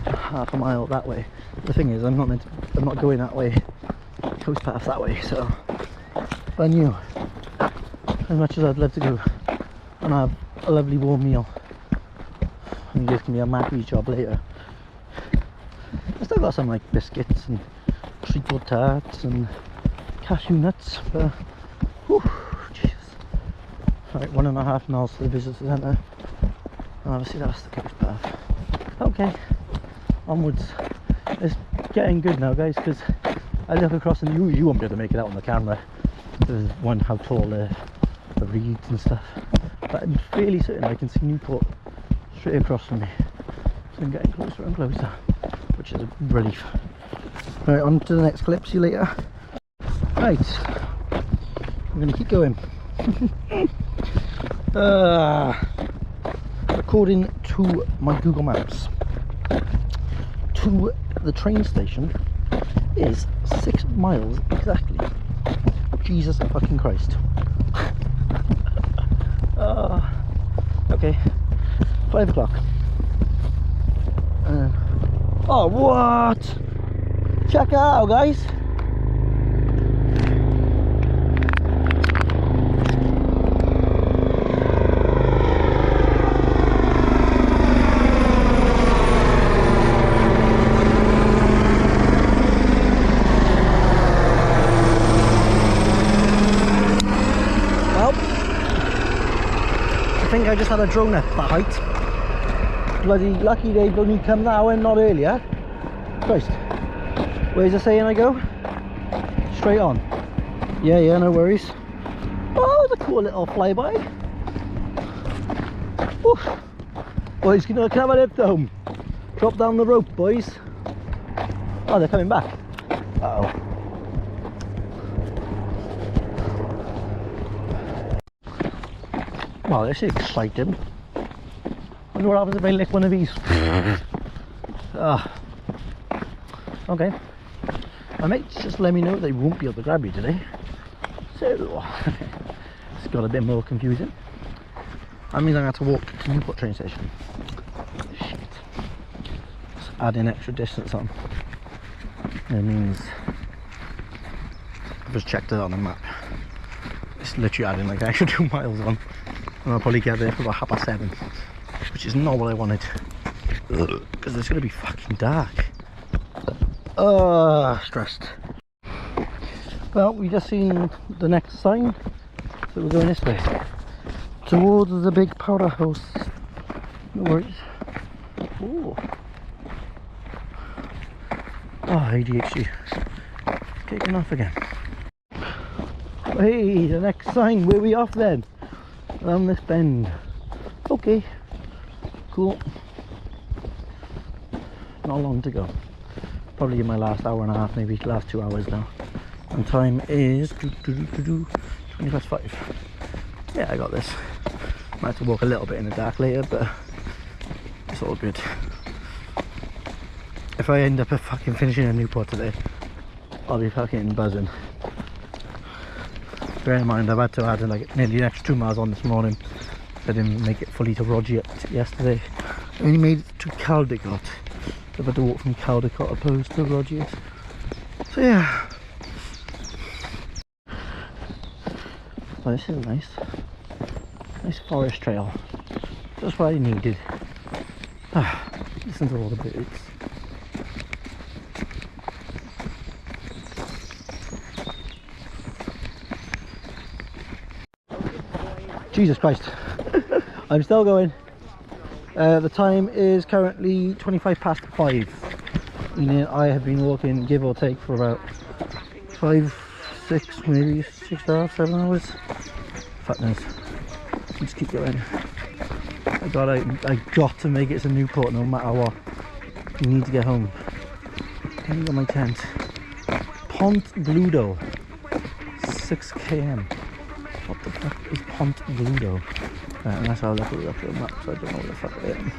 ½ a mile that way. The thing is, I'm not going that way coast path that way, so if I knew, as much as I'd love to go and have a lovely warm meal and give me a Mackey's job later, I still got some like biscuits and treacle tarts and cashew nuts, but whew, Jesus. Right, 1.5 miles to the visitor centre. Obviously that's the coast path. Okay, onwards. It's getting good now, guys, because I look across and you won't be able to make it out on the camera. There's one, how tall the reeds and stuff, but I'm fairly certain I can see Newport straight across from me, so I'm getting closer and closer, which is a relief. Right, on to the next clip, see you later. Right, I'm going to keep going. According to my Google Maps, to the train station is 6 miles exactly. Jesus fucking Christ. Okay, 5 o'clock. Oh, what? Check it out, guys. I think I just had a drone at that height. Bloody lucky they've only come now and not earlier. Christ. Where's the saying I go? Straight on. Yeah, no worries. Oh, it's a cool little flyby. Oof. Boys, can I have a lift home? Drop down the rope, boys. Oh, they're coming back. Uh oh. Well, this is exciting. Wonder what happens if I lick one of these. Okay. My mates just let me know they won't be able to grab you today. So, it's got a bit more confusing. That means I'm going to have to walk to Newport train station. Shit. Just adding extra distance on. It means I've just checked it on the map. It's literally adding like an extra 2 miles on. And I'll probably get there for about 7:30, which is not what I wanted, because it's going to be fucking dark. Stressed. Well, we just seen the next sign, so we're going this way towards the big powerhouse. No worries. Ooh. Oh, ADHD. It's kicking off again. Hey, the next sign. Where are we off then? Around this bend. Okay, cool. Not long to go. Probably in my last hour and a half, maybe last 2 hours now. And time is 5:20. Yeah, I got this. Might have to walk a little bit in the dark later, but it's all good. If I end up fucking finishing a Newport today, I'll be fucking buzzing. Bear in mind, I've had to add like nearly an extra 2 miles on this morning. I didn't make it fully to Roger yesterday. I only made it to Caldicot. I've had to walk from Caldicot opposed to Roger. So yeah. Well, this is nice. Nice forest trail. Just what I needed. Listen to all the birds. Jesus Christ. I'm still going. The time is currently 5:25. Meaning I have been walking, give or take, for about 5, 6, maybe 6.5, 7 hours. Fuck knows. Let's keep going. I got to make it to Newport no matter what. You need to get home. I need to get my tent. Pont Bludo. 6 km. What the fuck is Pont Bludo? Unless I look at the map, so I don't know what the fuck I am.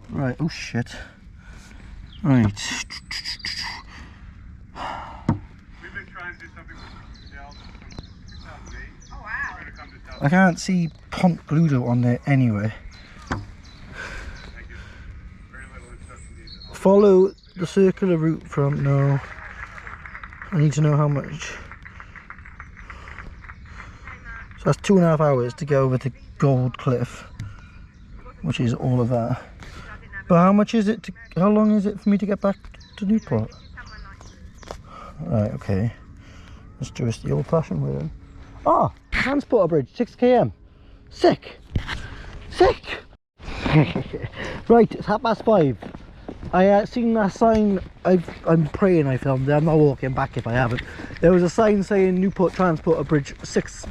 Right, oh shit. Right. We've been trying to do something with Del since 2008. Oh wow. I can't see Pont Bludo on there anyway. Follow the circular route from? No. I need to know how much. So that's 2.5 hours to go over to Gold Cliff, which is all of that. But how much is it to, how long is it for me to get back to Newport? Right, okay. Let's do the old fashioned way then. Oh, Transporter Bridge, 6 km. Sick! Sick! Right, it's 5:30. I seen that sign. I'm praying I filmed it. I'm not walking back if I haven't. There was a sign saying Newport Transporter Bridge 6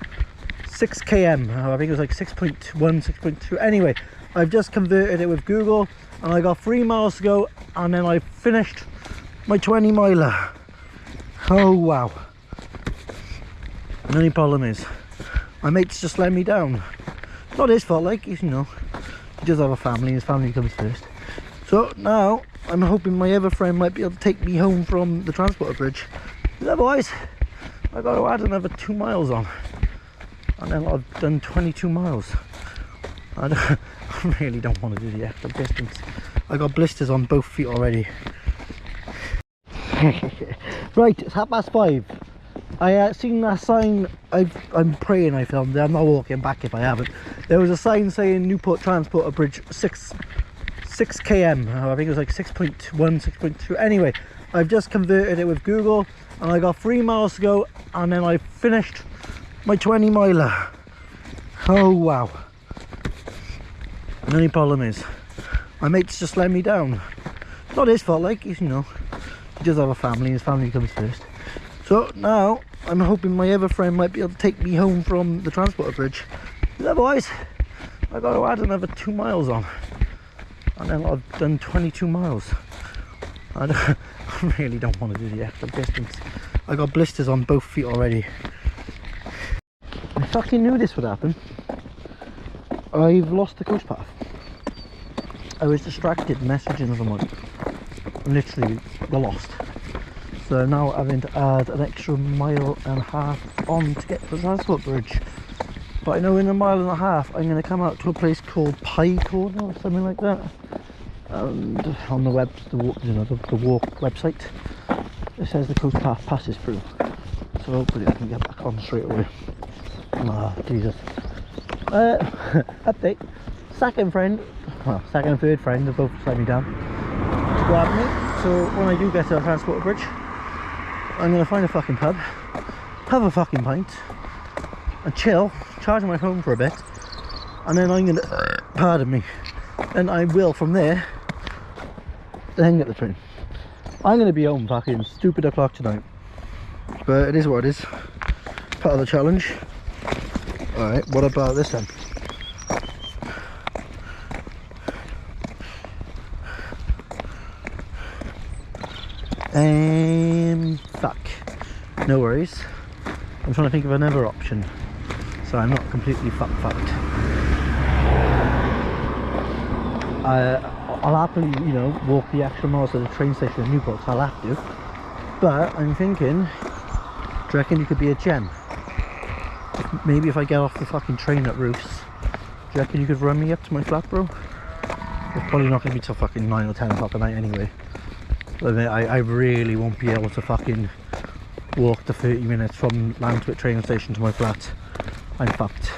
km. I think it was like 6.1, 6.2. Anyway, I've just converted it with Google and I got 3 miles to go and then I finished my 20 miler. Oh wow. The only problem is my mate's just let me down. Not his fault, like, you know, he does have a family, his family comes first. So now I'm hoping my other friend might be able to take me home from the Transporter Bridge. Because otherwise I got to add another 2 miles on. And then I've done 22 miles. I really don't want to do the extra distance. I got blisters on both feet already. Right, it's 5:30. I seen that sign. I'm praying I filmed it. I'm not walking back if I haven't. There was a sign saying Newport Transporter Bridge 6 km. I think it was like 6.1, 6.2. Anyway, I've just converted it with Google and I got 3 miles to go and then I finished my 20 miler. Oh wow. The only problem is my mate's just let me down. Not his fault, like, you know, he does have a family, his family comes first. So now I'm hoping my other friend might be able to take me home from the Transporter Bridge. Because otherwise I got to add another 2 miles on. And then I've done 22 miles. I really don't want to do the extra distance. I got blisters on both feet already. I fucking knew this would happen. I've lost the coast path. I was distracted messaging someone. Literally, we're lost. So now having to add an extra 1.5 miles on to get to the Transport Bridge. But I know in 1.5 miles I'm going to come out to a place called Pie Corner or something like that. And on the web, the walk website, it says the coast path passes through. So hopefully I can get back on straight away. Ah, Jesus. Update. Second and third friend have both let me down. Grab me. So when I do get to the Transporter Bridge, I'm going to find a fucking pub, have a fucking pint, and chill, charge my phone for a bit, and then I'm going to, pardon me, and I will from there, then get the train. I'm going to be home fucking stupid o'clock tonight, but it is what it is, part of the challenge. Alright, what about this then? Fuck. No worries. I'm trying to think of another option, so I'm not completely fucked. I'll happily, you know, walk the extra miles to the train station in Newport, so I'll have to. But I'm thinking, do you reckon you could be a gem? Maybe if I get off the fucking train at Roos, do you reckon you could run me up to my flat, bro? It's probably not going to be till fucking 9 or 10 o'clock at night anyway. But I really won't be able to fucking walk the 30 minutes from Newport train station to my flat. I'm fucked.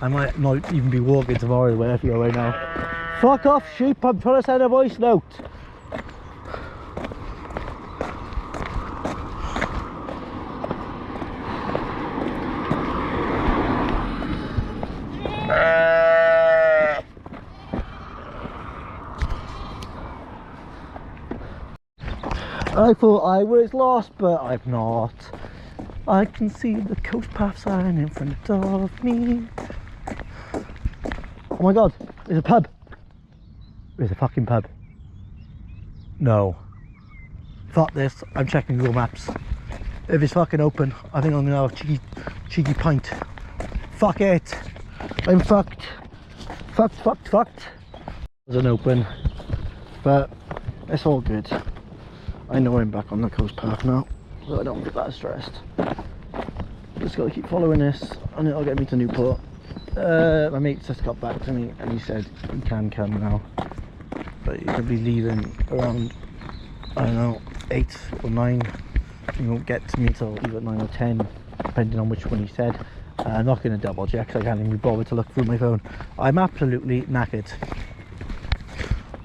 I might not even be walking tomorrow the way I feel right now. Fuck off, sheep, I'm trying to send a voice note. I thought I was lost, but I'm not. I can see the coast path sign in front of me. Oh my god, there's a pub. There's a fucking pub. No. Fuck this, I'm checking Google Maps. If it's fucking open, I think I'm gonna have a cheeky pint. Fuck it. I'm fucked. Fucked. It wasn't open, but it's all good. I know I'm back on the coast path now, so I don't get that stressed. Just gotta keep following this, and it'll get me to Newport. My mate just got back to me, and he said he can come now. but you're going to be leaving around, I don't know, 8 or 9. You won't get to me till either 9 or 10, depending on which one he said. I'm not going to double check because I can't even be bothered to look through my phone. I'm absolutely knackered.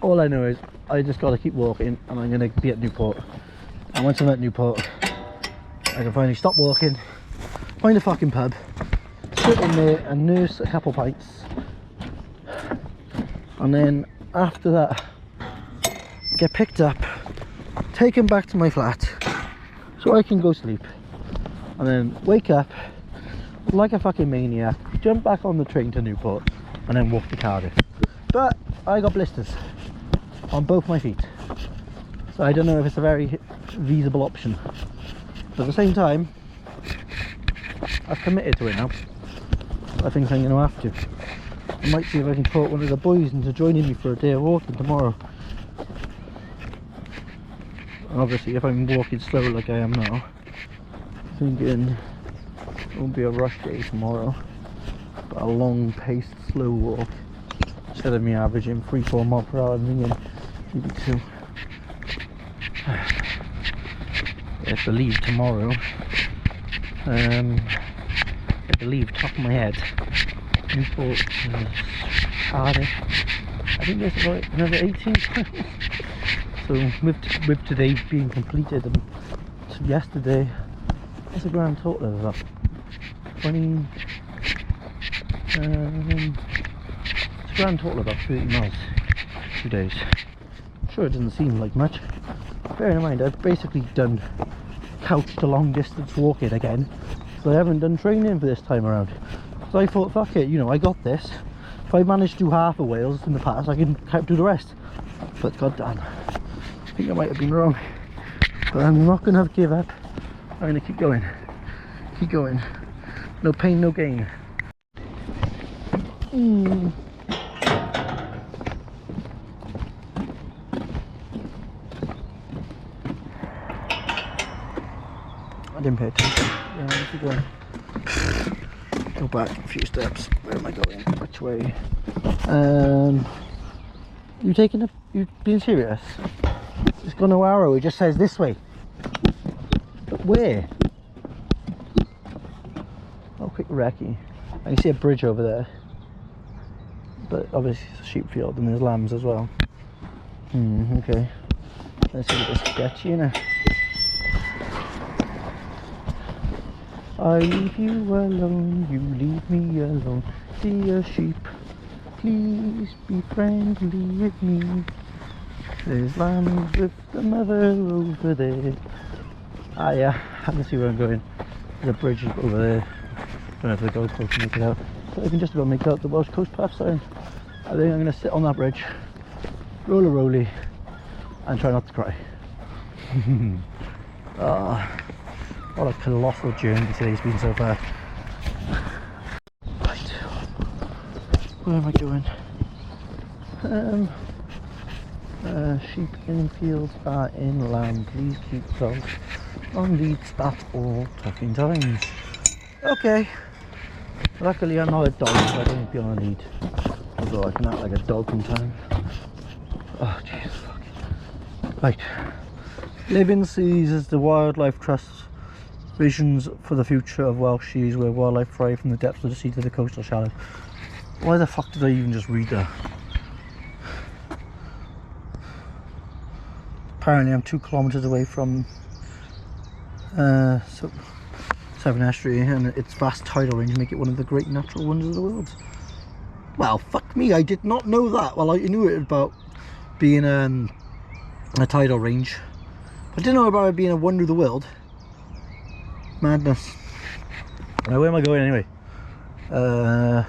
All I know is I just got to keep walking, and I'm going to be at Newport. And once I'm at Newport, I can finally stop walking, find a fucking pub, sit in there and nurse a couple pints, and then after that get picked up, taken back to my flat so I can go sleep, and then wake up like a fucking maniac, jump back on the train to Newport, and then walk to Cardiff. But I got blisters on both my feet, so I don't know if it's a very feasible option. But at the same time, I've committed to it now. I think I'm going to have to. I might see if I can talk one of the boys into joining me for a day of walking tomorrow. And obviously if I'm walking slow like I am now, I'm thinking it won't be a rush day tomorrow, but a long paced slow walk, instead of me averaging 3-4 miles per hour and thinking maybe 2. I believe tomorrow, I believe top of my head, Newport, Cardiff, I think there's about another 18 miles. So with today being completed and yesterday, that's a grand total of about 20, it's a grand total of about 30 miles, 2 days. Sure, it doesn't seem like much. Bear in mind, I've basically done couch to long distance walking again, so I haven't done training for this time around. So I thought, fuck it, you know, I got this. If I managed to do half of Wales in the past, I can do the rest. But goddamn, I think I might have been wrong. But I'm not going to give up. I'm going to keep going. Keep going. No pain, no gain. I didn't pay attention. Yeah, where's he going? Go back a few steps. Where am I going? Which way? You being serious? It's got no arrow, it just says this way. But where? Oh, quick recce. I can see a bridge over there. But obviously it's a sheep field and there's lambs as well. Okay. Let's see what this sketchy, innit? I leave you alone, you leave me alone, dear sheep. Please be friendly with me. There's lambs with the mother over there. Ah yeah, I can see where I'm going. There's a bridge over there. Don't know if the GoPro can make it out. But I can just about make out the Welsh coast path sign. I think I'm going to sit on that bridge, roll a rolly, and try not to cry. What a colossal journey today's been so far. Right, where am I going? Sheep in fields are in lamb. Please keep close on leads at all tucking times. Okay. Luckily I'm not a dog, so I don't be on a lead. Although I can act like a dog sometimes. Oh jeez, fuck. Right. Living Seas is the Wildlife Trust's visions for the future of Welsh seas, where wildlife thrive from the depths of the sea to the coastal shallows. Why the fuck did I even just read that? Apparently I'm 2 kilometres away from Severn Estuary, and its vast tidal range make it one of the great natural wonders of the world. Well, fuck me, I did not know that. Well, I knew it about being a tidal range. I didn't know about it being a wonder of the world. Madness. Now, where am I going anyway?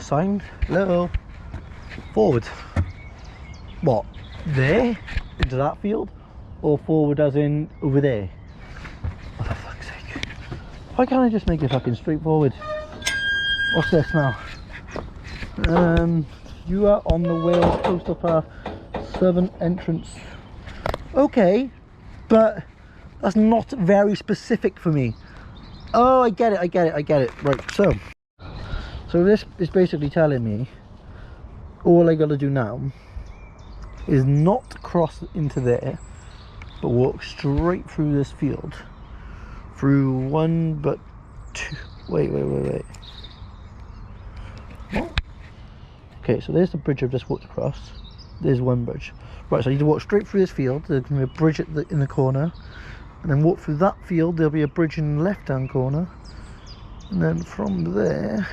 Sign? Hello? Forward. What? There? Into that field? Or forward as in over there? Oh, for fuck's sake. Why can't I just make it fucking straightforward? What's this now? You are on the Wales coastal path, southern entrance. Okay, but that's not very specific for me. Oh, I get it. Right, so this is basically telling me all I gotta do now is not cross into there, but walk straight through this field, through one but two. Wait. What? Okay, so there's the bridge I've just walked across. There's one bridge. Right, so I need to walk straight through this field. There's going to be a bridge in the corner, and then walk through that field. There'll be a bridge in the left-hand corner, and then from there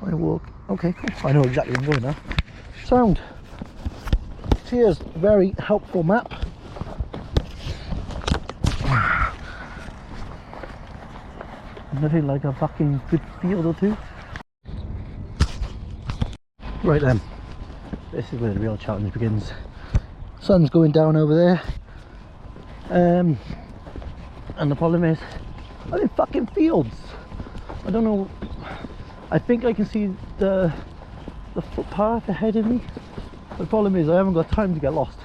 I walk. Okay, cool. I know exactly where I'm going now. Sound. Cheers. Very helpful map. Nothing like a fucking good field or two. Right then, this is where the real challenge begins. Sun's going down over there, and the problem is I'm in fucking fields. I don't know. I think I can see the footpath ahead of me. The problem is I haven't got time to get lost.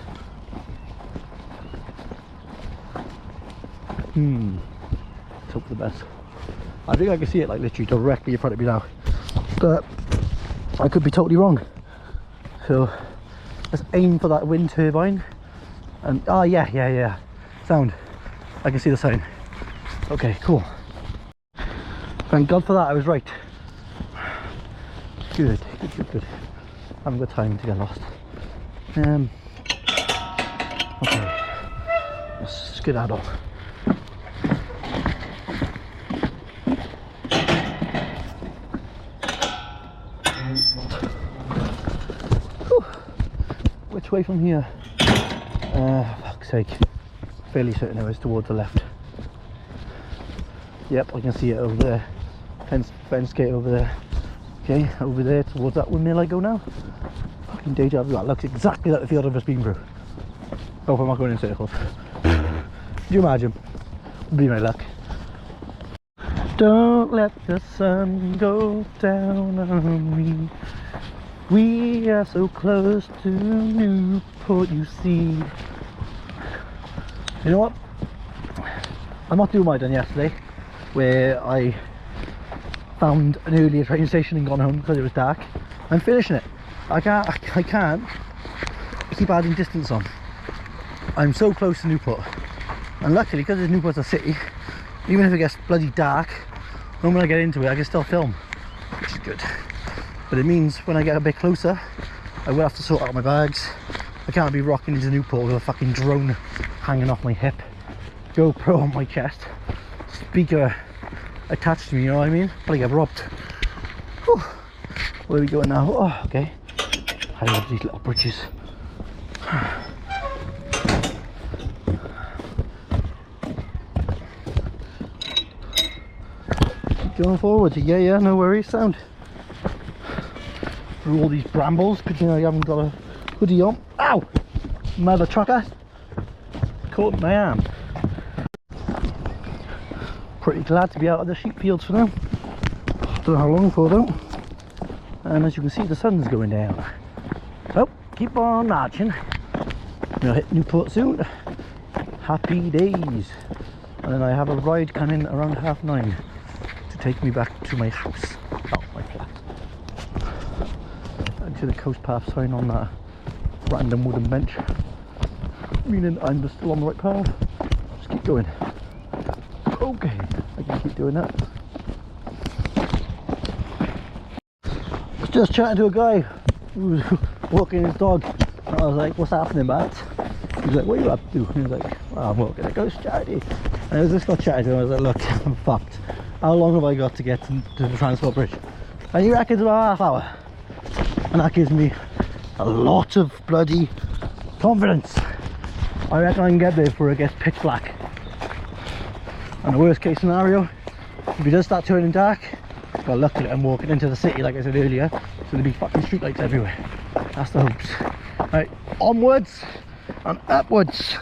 Let's hope for the best. I think I can see it like literally directly in front of me now, but I could be totally wrong. So let's aim for that wind turbine. And oh yeah. Sound. I can see the sign. Okay, cool. Thank God for that, I was right. Good. I haven't got time to get lost. Okay. Let's skedaddle. Which way from here? Fuck's sake. Fairly certain it was towards the left. Yep, I can see it over there. Fence gate over there. Okay, over there towards that windmill I go now. Fucking deja vu. That looks exactly like the field I've just been through. Hope I'm not going in circles. Can you imagine? Would be my luck. Don't let the sun go down on me. We are so close to Newport, you see. You know what? I'm not doing what I done yesterday, where I found an earlier train station and gone home because it was dark. I'm finishing it. I can't keep adding distance on. I'm so close to Newport, and luckily because Newport's a city, even if it gets bloody dark, when I get into it I can still film, which is good. But it means when I get a bit closer I will have to sort out my bags. I can't be rocking into Newport with a fucking drone hanging off my hip, GoPro on my chest, speaker attached to me, you know what I mean? Probably get robbed. Whew. Where are we going now? Oh, okay. I love these little bridges. Keep going forward. Yeah, no worries. Sound. Through all these brambles, good thing I haven't got a hoodie on. Ow! Mother trucker! Caught my arm. Pretty glad to be out of the sheep fields for now. Don't know how long for though. And as you can see, the sun's going down. So keep on marching. We'll hit Newport soon. Happy days. And then I have a ride coming around 9:30 to take me back to my house. Oh, my flat. And to the coast path sign on that random wooden bench, meaning I'm still on the right path. Just keep going. Okay, I can keep doing that. I was just chatting to a guy who was walking his dog, and I was like, what's happening, Matt? He was like, what are you up to? And he was like, oh, I'm walking a ghost charity. And I was just got chatting to him. I was like, look, I'm fucked. How long have I got to get to the transport bridge? And he reckons about half hour. And that gives me a lot of bloody confidence. I reckon I can get there before it gets pitch black. And the worst case scenario, if it does start turning dark, well, luckily I'm walking into the city like I said earlier, so there'll be fucking streetlights everywhere. That's the hopes. Right, onwards and upwards.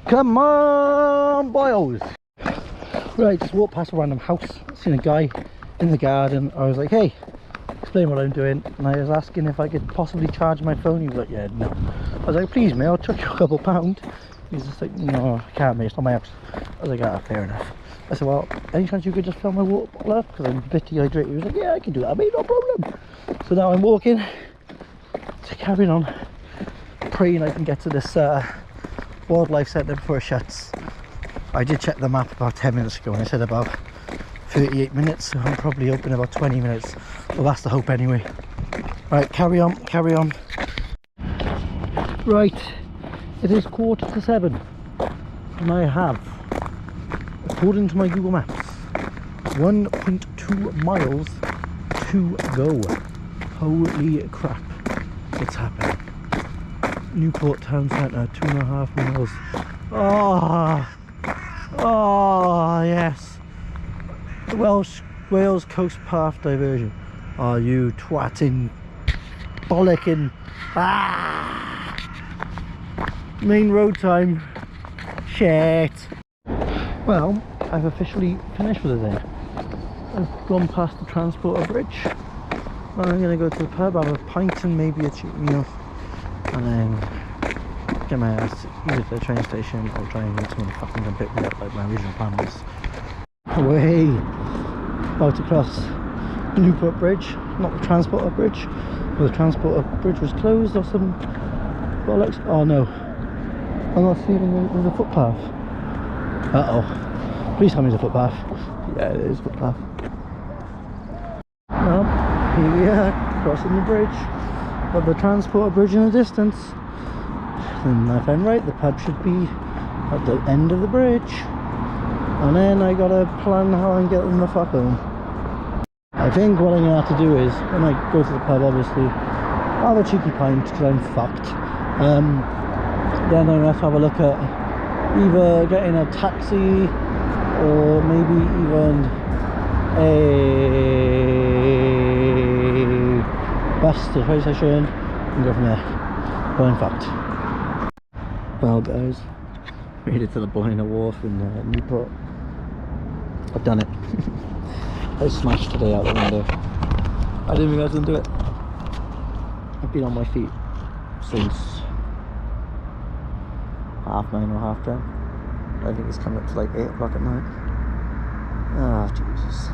Come on, boys. Right, just walked past a random house, seen a guy in the garden. I was like, hey, explain what I'm doing, and I was asking if I could possibly charge my phone. He was like, yeah, no. I was like, please mate, I'll chuck you a couple £. He's just like, no, I can't mate, it's not my house. I was like, ah, fair enough. I said, well, any chance you could just fill my water bottle up, because I'm a bit dehydrated. He was like, yeah, I can do that mate, no problem. So now I'm walking, so carrying on praying I can get to this wildlife centre before it shuts. I did check the map about 10 minutes ago and it said about 38 minutes, so I'm probably open about 20 minutes. Well, that's the hope anyway. Right, carry on, carry on. Right, it is 7:15 and I have, according to my Google Maps, 1.2 miles to go. Holy crap, it's happening. Newport town centre, 2.5 miles. Oh yes, the Wales Coast Path diversion. Are you twatting, bollocking? Main road time. Shit. Well, I've officially finished for the day. I've gone past the Transporter Bridge. Now I'm going to go to the pub, have a pint and maybe a cheap meal, and then get my ass either to the train station or try and get someone to fucking come pick me up like my original plan was. Away! About to cross the Newport Bridge, not the Transporter Bridge. Well, the Transporter Bridge was closed or some bollocks. Oh no, I'm not seeing there's a footpath. Uh-oh. Please tell me it's a footpath. Yeah, it is a footpath. Well, here we are, crossing the bridge. Got the Transporter Bridge in the distance. Then if I'm right, the pub should be at the end of the bridge. And then I gotta plan how I'm getting the fuck home. I think what I'm gonna have to do is, when I go to the pub, obviously, I'll have a cheeky pint because I'm fucked. Then I'm gonna have to have a look at either getting a taxi or maybe even a bus to the train station and go from there. But I'm fucked. Well guys, made it to the Bohina Wharf in Newport. I've done it. I smashed today out the window. I didn't think I was going to do it. I've been on my feet since 9:30 or 10:30. I think it's coming up to like 8 o'clock at night. Oh Jesus.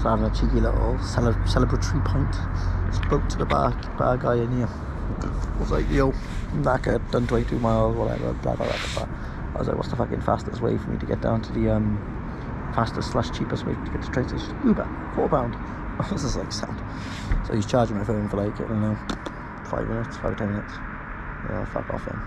So having a cheeky little celebratory pint. Spoke to the bar guy in here. I was like, yo, I'm knackered, done 22 miles, whatever, blah blah blah blah. I was like, what's the fucking fastest way for me to get down to the fastest / cheapest way to get to the train station? Uber, £4. I was just like, sound. So he's charging my phone for like, I don't know, 5 minutes, 5 or 10 minutes. Yeah, fuck off then.